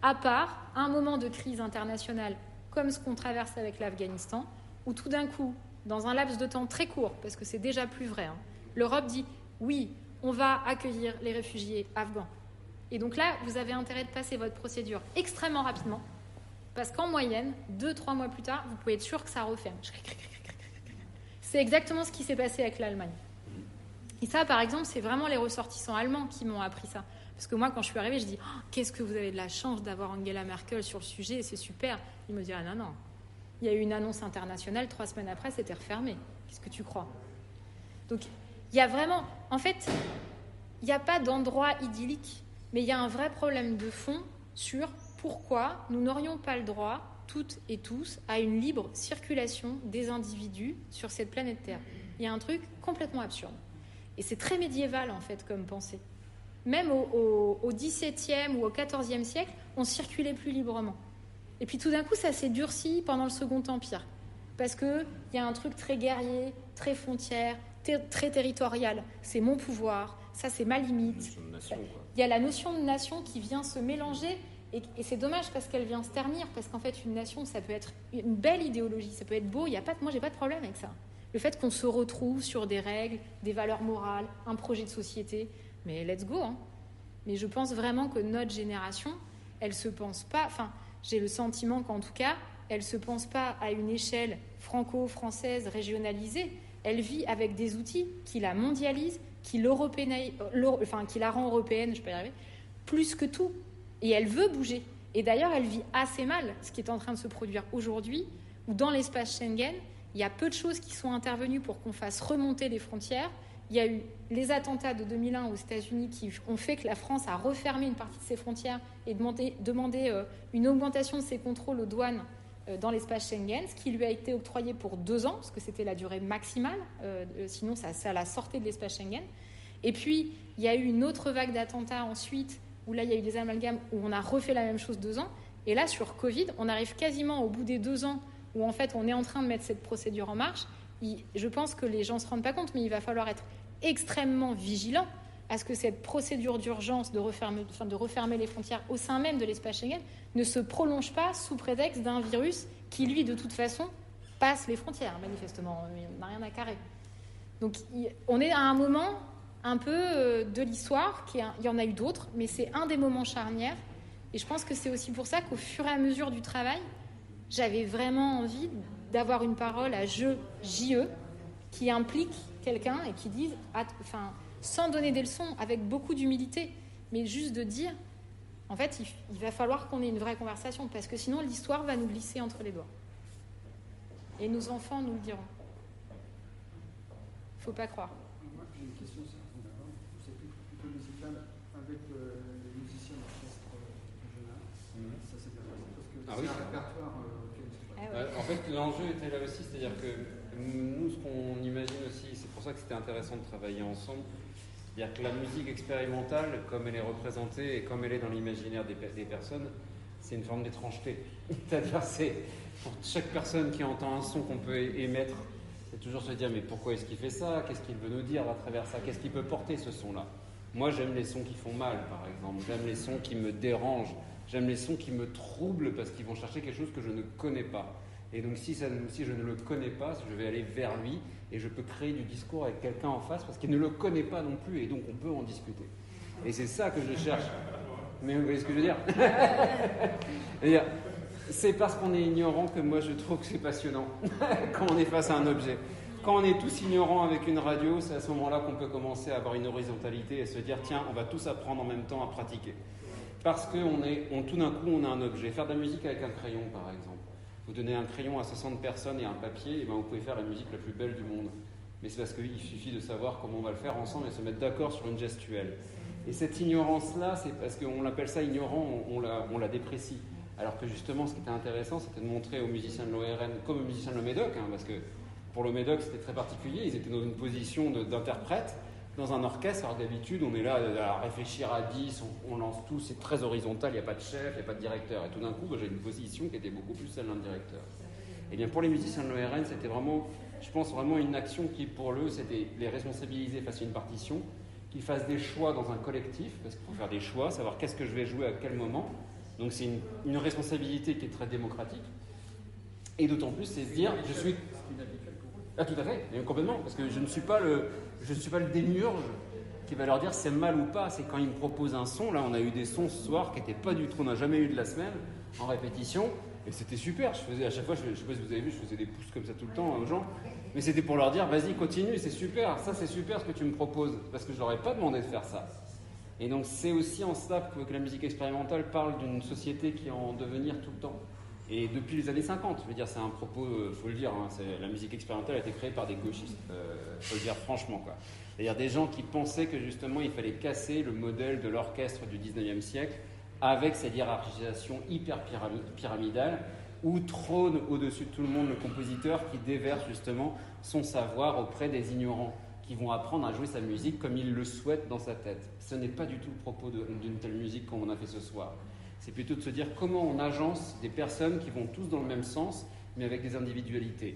B: À part un moment de crise internationale comme ce qu'on traverse avec l'Afghanistan, où tout d'un coup, dans un laps de temps très court, parce que c'est déjà plus vrai, l'Europe dit « oui, on va accueillir les réfugiés afghans ». Et donc là, vous avez intérêt de passer votre procédure extrêmement rapidement, parce qu'en moyenne, 2-3 mois plus tard, vous pouvez être sûr que ça referme. C'est exactement ce qui s'est passé avec l'Allemagne. Et ça, par exemple, c'est vraiment les ressortissants allemands qui m'ont appris ça. Parce que moi, quand je suis arrivée, je dis qu'est-ce que vous avez de la chance d'avoir Angela Merkel sur le sujet, c'est super. Ils me disent non. Il y a eu une annonce internationale, 3 semaines après, c'était refermé. Qu'est-ce que tu crois ? Donc, il y a vraiment... En fait, il n'y a pas d'endroit idyllique, mais il y a un vrai problème de fond sur pourquoi nous n'aurions pas le droit, toutes et tous, à une libre circulation des individus sur cette planète Terre. Il y a un truc complètement absurde. Et c'est très médiéval, en fait, comme pensée. Même au XVIIe ou au XIVe siècle, on circulait plus librement. Et puis tout d'un coup, ça s'est durci pendant le Second Empire. Parce qu'il y a un truc très guerrier, très frontière, très territorial. C'est mon pouvoir, ça c'est ma limite. Il y a la notion de nation qui vient se mélanger. Et c'est dommage parce qu'elle vient se ternir. Parce qu'en fait, une nation, ça peut être une belle idéologie, ça peut être beau. Moi, j'ai pas de problème avec ça. Le fait qu'on se retrouve sur des règles, des valeurs morales, un projet de société... Mais let's go, Mais je pense vraiment que notre génération, elle se pense pas... Enfin, j'ai le sentiment qu'en tout cas, elle se pense pas à une échelle franco-française régionalisée. Elle vit avec des outils qui la mondialisent, qui la rend européenne, je peux y arriver, plus que tout. Et elle veut bouger. Et d'ailleurs, elle vit assez mal ce qui est en train de se produire aujourd'hui, où dans l'espace Schengen, il y a peu de choses qui sont intervenues pour qu'on fasse remonter les frontières. Il y a eu les attentats de 2001 aux États-Unis qui ont fait que la France a refermé une partie de ses frontières et demandé une augmentation de ses contrôles aux douanes dans l'espace Schengen, ce qui lui a été octroyé pour 2 ans, parce que c'était la durée maximale, sinon ça la sortait de l'espace Schengen. Et puis, il y a eu une autre vague d'attentats ensuite, où là, il y a eu des amalgames, où on a refait la même chose 2 ans. Et là, sur Covid, on arrive quasiment au bout des 2 ans, où en fait, on est en train de mettre cette procédure en marche. Je pense que les gens ne se rendent pas compte, mais il va falloir être extrêmement vigilant à ce que cette procédure d'urgence de refermer les frontières au sein même de l'espace Schengen ne se prolonge pas sous prétexte d'un virus qui, lui, de toute façon, passe les frontières, manifestement. Il n'a rien à carrer. Donc, on est à un moment un peu de l'histoire, il y en a eu d'autres, mais c'est un des moments charnières. Et je pense que c'est aussi pour ça qu'au fur et à mesure du travail, j'avais vraiment envie d'avoir une parole à JE, qui implique quelqu'un et qui dise, sans donner des leçons, avec beaucoup d'humilité, mais juste de dire, en fait, il va falloir qu'on ait une vraie conversation, parce que sinon l'histoire va nous glisser entre les doigts. Et nos enfants nous le diront. Il ne faut pas croire.
H: Moi, j'ai une question, c'est plutôt musical, avec les musiciens d'orchestre régional. Ça s'est bien passé, parce que c'est un répertoire
D: En fait, l'enjeu était là aussi, c'est-à-dire que nous, ce qu'on imagine aussi, c'est pour ça que c'était intéressant de travailler ensemble, c'est-à-dire que la musique expérimentale, comme elle est représentée et comme elle est dans l'imaginaire des personnes, c'est une forme d'étrangeté. C'est-à-dire, c'est pour chaque personne qui entend un son qu'on peut émettre, c'est toujours se dire, mais pourquoi est-ce qu'il fait ça ? Qu'est-ce qu'il veut nous dire à travers ça ? Qu'est-ce qu'il peut porter, ce son-là ? Moi, j'aime les sons qui font mal, par exemple. J'aime les sons qui me dérangent. J'aime les sons qui me troublent parce qu'ils vont chercher quelque chose que je ne connais pas. Et donc, si je ne le connais pas, je vais aller vers lui et je peux créer du discours avec quelqu'un en face parce qu'il ne le connaît pas non plus et donc on peut en discuter. Et c'est ça que je cherche. Mais vous voyez ce que je veux dire ? C'est parce qu'on est ignorant que moi je trouve que c'est passionnant quand on est face à un objet. Quand on est tous ignorants avec une radio, c'est à ce moment-là qu'on peut commencer à avoir une horizontalité et se dire tiens, on va tous apprendre en même temps à pratiquer. Parce que tout d'un coup, on a un objet. Faire de la musique avec un crayon, par exemple. Vous donnez un crayon à 60 personnes et un papier, et ben vous pouvez faire la musique la plus belle du monde. mais c'est parce qu'il suffit de savoir comment on va le faire ensemble et se mettre d'accord sur une gestuelle. Et cette ignorance-là, c'est parce qu'on l'appelle ça ignorant, on la déprécie. Alors que justement, ce qui était intéressant, c'était de montrer aux musiciens de l'ORN, comme aux musiciens de l'Omédoc, parce que pour l'Omédoc, c'était très particulier, ils étaient dans une position d'interprète, dans un orchestre, alors d'habitude, on est là à réfléchir à 10, on lance tout, c'est très horizontal, il n'y a pas de chef, il n'y a pas de directeur. Et tout d'un coup, j'ai une position qui était beaucoup plus celle d'un directeur. Et bien pour les musiciens de l'ORN, c'était vraiment, je pense, vraiment une action qui, pour eux, c'était les responsabiliser face à une partition, qu'ils fassent des choix dans un collectif, parce qu'il faut faire des choix, savoir qu'est-ce que je vais jouer à quel moment. Donc c'est une responsabilité qui est très démocratique. Et d'autant plus, c'est se dire, je suis... Ah, tout à fait, complètement, parce que je ne suis pas le démiurge qui va leur dire c'est mal ou pas. C'est quand ils me proposent un son, là on a eu des sons ce soir qui n'étaient pas du tout, on n'a jamais eu de la semaine, en répétition, et c'était super. Je faisais à chaque fois, je ne sais pas si vous avez vu, je faisais des pouces comme ça tout le temps aux gens, mais c'était pour leur dire vas-y continue, c'est super, ça c'est super ce que tu me proposes, parce que je leur ai pas demandé de faire ça. Et donc c'est aussi en cela que la musique expérimentale parle d'une société qui est en devenir tout le temps. Et depuis les années 50, je veux dire, c'est un propos, faut le dire, la musique expérimentale a été créée par des gauchistes, faut le dire franchement, quoi. C'est-à-dire des gens qui pensaient que justement il fallait casser le modèle de l'orchestre du 19e siècle avec cette hiérarchisation hyper pyramidale où trône au-dessus de tout le monde le compositeur qui déverse justement son savoir auprès des ignorants qui vont apprendre à jouer sa musique comme il le souhaite dans sa tête. Ce n'est pas du tout le propos d'une telle musique comme on a fait ce soir. C'est plutôt de se dire comment on agence des personnes qui vont tous dans le même sens, mais avec des individualités.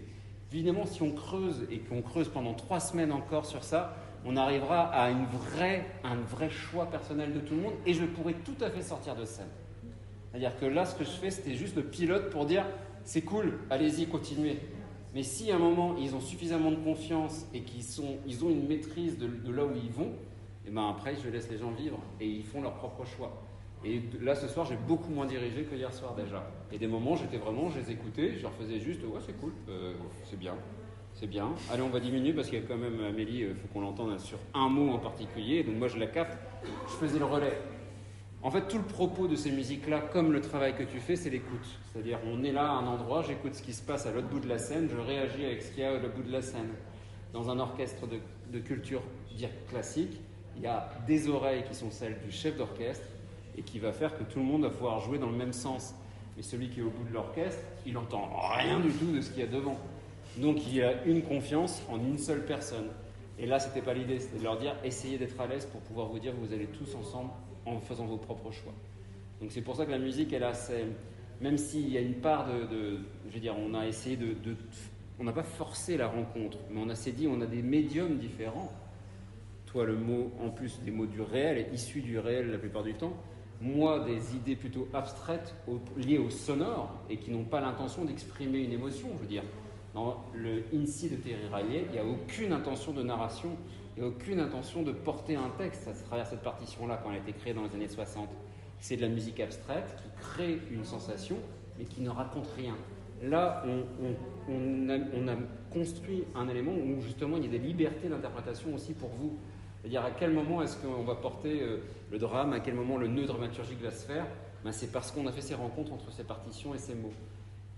D: Évidemment, si on creuse, et qu'on creuse pendant 3 semaines encore sur ça, on arrivera à un vrai choix personnel de tout le monde, et je pourrais tout à fait sortir de scène. C'est-à-dire que là, ce que je fais, c'était juste le pilote pour dire « c'est cool, allez-y, continuez ». Mais si à un moment, ils ont suffisamment de confiance et qu'ils ont une maîtrise de là où ils vont, et ben après, je laisse les gens vivre, et ils font leur propre choix. Et là, ce soir, j'ai beaucoup moins dirigé que hier soir déjà. Et des moments, je les écoutais, je leur faisais juste « ouais, c'est cool, c'est bien. Allez, on va diminuer parce qu'il y a quand même Amélie, il faut qu'on l'entende sur un mot en particulier. Donc moi, je la capte, je faisais le relais. » En fait, tout le propos de ces musiques-là, comme le travail que tu fais, c'est l'écoute. C'est-à-dire, on est là à un endroit, j'écoute ce qui se passe à l'autre bout de la scène, je réagis avec ce qu'il y a à l'autre bout de la scène. Dans un orchestre de culture classique, il y a des oreilles qui sont celles du chef d'orchestre, et qui va faire que tout le monde va pouvoir jouer dans le même sens. Mais celui qui est au bout de l'orchestre, il n'entend rien du tout de ce qu'il y a devant. Donc il y a une confiance en une seule personne. Et là, c'était pas l'idée, c'était de leur dire essayez d'être à l'aise pour pouvoir vous dire que vous allez tous ensemble en faisant vos propres choix. Donc c'est pour ça que la musique, elle a même s'il y a une part je veux dire, on a essayé on n'a pas forcé la rencontre, mais on s'est dit on a des médiums différents. Toi, le mot, en plus des mots du réel, est issu du réel la plupart du temps. Moi, des idées plutôt abstraites liées au sonore et qui n'ont pas l'intention d'exprimer une émotion. Je veux dire, dans le INSI de Terry Riley, il n'y a aucune intention de narration et aucune intention de porter un texte à travers cette partition-là quand elle a été créée dans les années 60. C'est de la musique abstraite qui crée une sensation mais qui ne raconte rien. Là, on a construit un élément où justement il y a des libertés d'interprétation aussi pour vous. C'est-à-dire à quel moment est-ce qu'on va porter le drame, à quel moment le nœud dramaturgique va se faire, c'est parce qu'on a fait ces rencontres entre ces partitions et ces mots.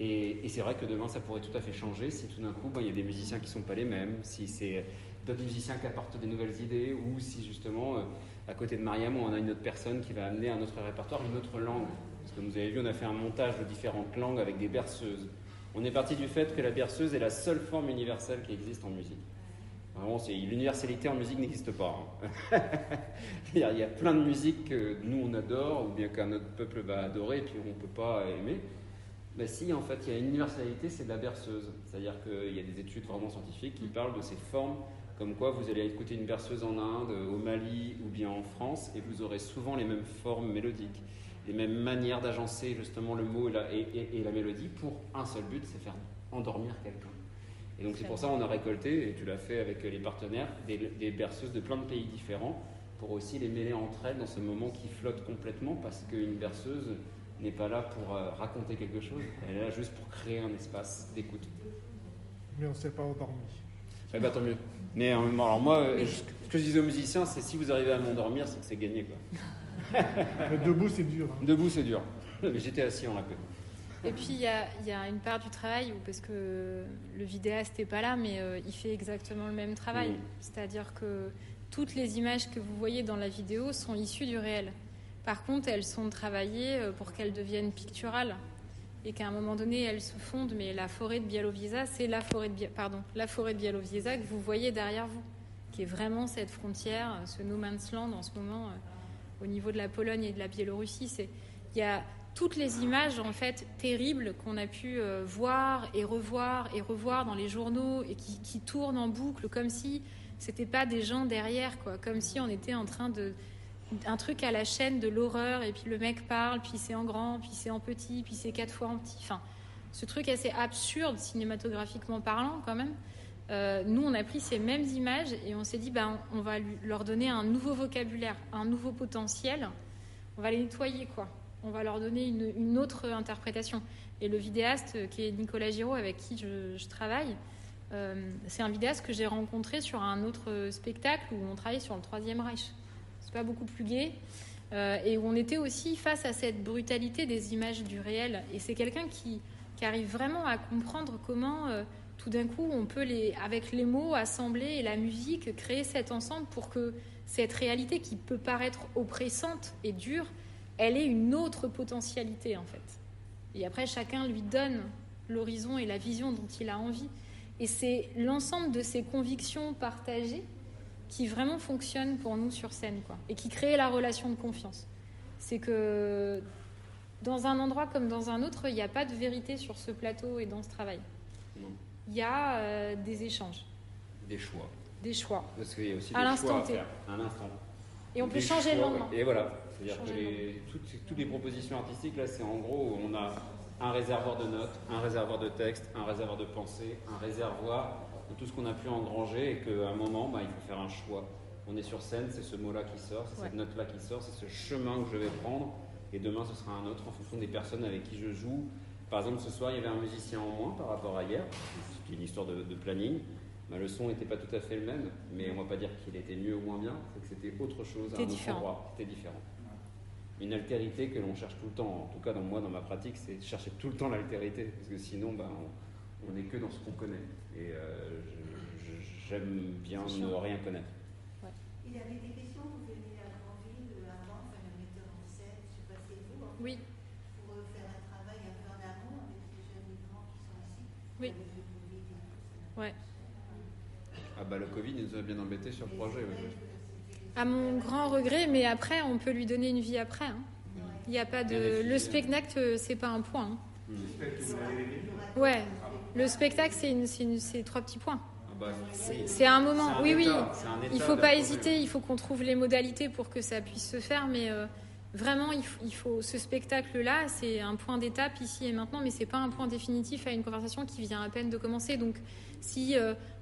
D: Et c'est vrai que demain ça pourrait tout à fait changer si tout d'un coup il y a des musiciens qui ne sont pas les mêmes, si c'est d'autres musiciens qui apportent des nouvelles idées, ou si justement à côté de Mariam on a une autre personne qui va amener à notre répertoire une autre langue. Parce que vous avez vu, on a fait un montage de différentes langues avec des berceuses. On est parti du fait que la berceuse est la seule forme universelle qui existe en musique. Vraiment, l'universalité en musique n'existe pas. Il y a plein de musiques que nous on adore, ou bien qu'un autre peuple va adorer, et puis on ne peut pas aimer. Mais si, en fait, il y a une universalité, c'est de la berceuse. C'est-à-dire qu'il y a des études vraiment scientifiques qui parlent de ces formes, comme quoi vous allez écouter une berceuse en Inde, au Mali ou bien en France, et vous aurez souvent les mêmes formes mélodiques, les mêmes manières d'agencer justement le mot et la mélodie pour un seul but, c'est faire endormir quelqu'un. Et donc c'est pour ça qu'on a récolté, et tu l'as fait avec les partenaires, des berceuses de plein de pays différents, pour aussi les mêler entre elles dans ce moment qui flotte complètement, parce qu'une berceuse n'est pas là pour raconter quelque chose, elle est là juste pour créer un espace d'écoute.
I: Mais on ne s'est pas endormi.
D: Eh ben, tant mieux. Mais alors moi, ce que je disais aux musiciens, c'est si vous arrivez à m'endormir, c'est que c'est gagné, quoi.
I: Mais debout, c'est dur. Hein.
D: Debout, c'est dur. Mais j'étais assis en la queue.
B: Et puis il y a une part du travail parce que le vidéaste n'est pas là, mais il fait exactement le même travail. C'est-à-dire que toutes les images que vous voyez dans la vidéo sont issues du réel. Par contre, elles sont travaillées pour qu'elles deviennent picturales et qu'à un moment donné, elles se fondent. Mais la forêt de Białowieża, c'est la forêt de Białowieża que vous voyez derrière vous, qui est vraiment cette frontière, ce no man's land en ce moment au niveau de la Pologne et de la Biélorussie. Il y a toutes les images en fait terribles qu'on a pu voir et revoir dans les journaux et qui tournent en boucle comme si c'était pas des gens derrière, quoi, comme si on était en train un truc à la chaîne de l'horreur, et puis le mec parle, puis c'est en grand, puis c'est en petit, puis c'est 4 fois en petit. Enfin, ce truc assez absurde cinématographiquement parlant quand même. Nous, on a pris ces mêmes images et on s'est dit, on va leur donner un nouveau vocabulaire, un nouveau potentiel. On va les nettoyer, quoi. On va leur donner une autre interprétation. Et le vidéaste, qui est Nicolas Giraud, avec qui je travaille, c'est un vidéaste que j'ai rencontré sur un autre spectacle où on travaillait sur le Troisième Reich. C'est pas beaucoup plus gai, et où on était aussi face à cette brutalité des images du réel. Et c'est quelqu'un qui arrive vraiment à comprendre comment tout d'un coup on peut avec les mots assembler et la musique créer cet ensemble pour que cette réalité qui peut paraître oppressante et dure, elle ait une autre potentialité en fait. Et après chacun lui donne l'horizon et la vision dont il a envie. Et c'est l'ensemble de ces convictions partagées qui vraiment fonctionne pour nous sur scène, quoi, et qui crée la relation de confiance. C'est que dans un endroit comme dans un autre, il n'y a pas de vérité sur ce plateau et dans ce travail. Il y a des échanges.
D: Des choix.
B: Des choix.
D: Parce qu'il y a aussi des choix à faire à l'instant.
B: Et on peut changer le lendemain.
D: Et voilà. C'est-à-dire que toutes les propositions artistiques, là, c'est en gros, on a un réservoir de notes, un réservoir de texte, un réservoir de pensée, un réservoir de tout ce qu'on a pu engranger, et qu'à un moment, il faut faire un choix. On est sur scène, c'est ce mot-là qui sort, c'est cette note-là qui sort, c'est ce chemin que je vais prendre, et demain ce sera un autre en fonction des personnes avec qui je joue. Par exemple, ce soir, il y avait un musicien en moins par rapport à hier, c'est une histoire de planning. Le son n'était pas tout à fait le même, mais on ne va pas dire qu'il était mieux ou moins bien, c'est que c'était autre chose, à un autre endroit, c'était différent. Une altérité que l'on cherche tout le temps, en tout cas dans ma pratique, c'est chercher tout le temps l'altérité, parce que sinon on n'est que dans ce qu'on connaît. Et j'aime bien ne rien connaître.
J: Ouais. Il y avait des questions, vous venez à Grandville avant, le metteur en scène, je ne sais pas si c'est vous,
B: oui.
J: Pour faire un travail un peu en amont avec les jeunes migrants qui sont ici.
B: Oui. Ouais.
D: Le Covid nous a bien embêtés sur le projet.
B: À mon grand regret, mais après, on peut lui donner une vie après. Il n'y a pas de. Le spectacle, c'est pas un point. Ouais. Le spectacle, c'est 3 petits points. C'est un moment. Oui. Il faut pas hésiter. Il faut qu'on trouve les modalités pour que ça puisse se faire. Mais vraiment, il faut. Ce spectacle-là, c'est un point d'étape ici et maintenant, mais c'est pas un point définitif à une conversation qui vient à peine de commencer. Donc, si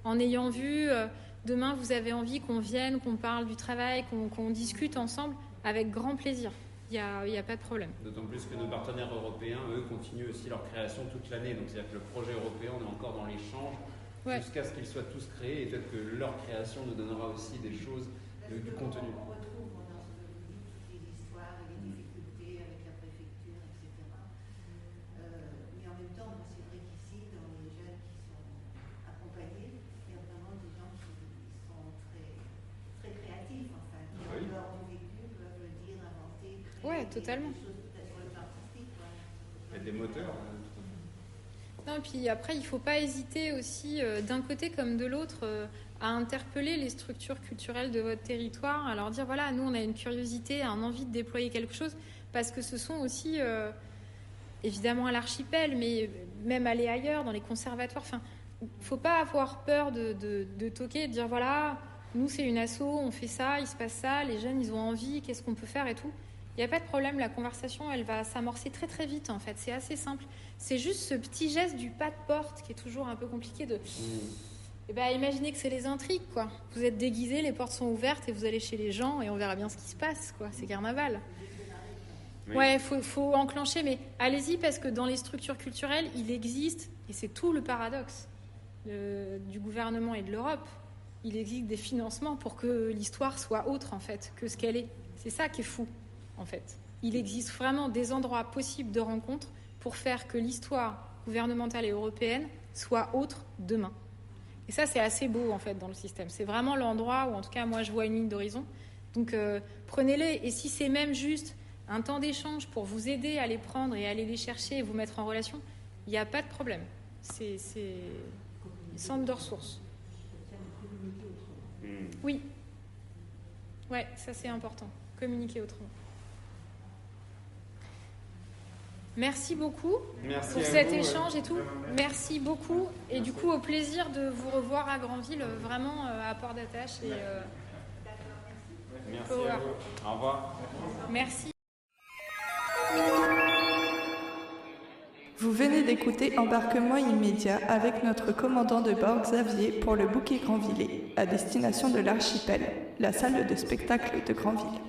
B: en ayant vu. Demain, vous avez envie qu'on vienne, qu'on parle du travail, qu'on discute ensemble, avec grand plaisir. Il n'y a pas de problème.
D: D'autant plus que nos partenaires européens, eux, continuent aussi leur création toute l'année. Donc, c'est-à-dire que le projet européen, on est encore dans l'échange jusqu'à ce qu'ils soient tous créés. Et peut-être que leur création nous donnera aussi des choses, du contenu.
J: On retrouve dans ce que vous dites toutes les histoires et les difficultés avec la préfecture, etc. Mais en même temps, c'est vrai qu'ici, dans les jeunes qui sont accompagnés, il y a vraiment des gens qui sont très créatifs, enfin, qui ont leur vécu, peuvent dire, inventer, créer
B: totalement.
J: des choses peut-être artistiques.
D: Il y a des moteurs.
B: Non, puis après, il ne faut pas hésiter aussi, d'un côté comme de l'autre, à interpeller les structures culturelles de votre territoire, à leur dire, voilà, nous, on a une curiosité, une envie de déployer quelque chose, parce que ce sont aussi, évidemment, à l'archipel, mais même aller ailleurs, dans les conservatoires. Enfin, il ne faut pas avoir peur de toquer, de dire, voilà, nous, c'est une asso, on fait ça, il se passe ça, les jeunes, ils ont envie, qu'est-ce qu'on peut faire et tout. Il n'y a pas de problème, la conversation, elle va s'amorcer très très vite en fait, c'est assez simple. C'est juste ce petit geste du pas de porte qui est toujours un peu compliqué de... imaginez que c'est les intrigues, quoi. Vous êtes déguisés, les portes sont ouvertes et vous allez chez les gens et on verra bien ce qui se passe, quoi. C'est carnaval. Oui. Ouais, faut enclencher, mais allez-y parce que dans les structures culturelles, il existe, et c'est tout le paradoxe du gouvernement et de l'Europe, il existe des financements pour que l'histoire soit autre en fait que ce qu'elle est. C'est ça qui est fou. En fait, il existe vraiment des endroits possibles de rencontre pour faire que l'histoire gouvernementale et européenne soit autre demain. Et ça, c'est assez beau, en fait, dans le système. C'est vraiment l'endroit où, en tout cas, moi, je vois une ligne d'horizon. Donc, prenez-les. Et si c'est même juste un temps d'échange pour vous aider à les prendre et à aller les chercher et vous mettre en relation, il n'y a pas de problème. C'est centre de ressources. Oui. Ouais, ça, c'est important. Communiquer autrement. Merci beaucoup pour cet échange et tout. Merci beaucoup. Et du coup, au plaisir de vous revoir à Granville, vraiment à Port d'Attache. Et,
D: merci à vous. Au revoir.
B: Merci.
K: Vous venez d'écouter Embarquement immédiat avec notre commandant de bord Xavier pour le bouquet Grandvillers, à destination de l'archipel, la salle de spectacle de Granville.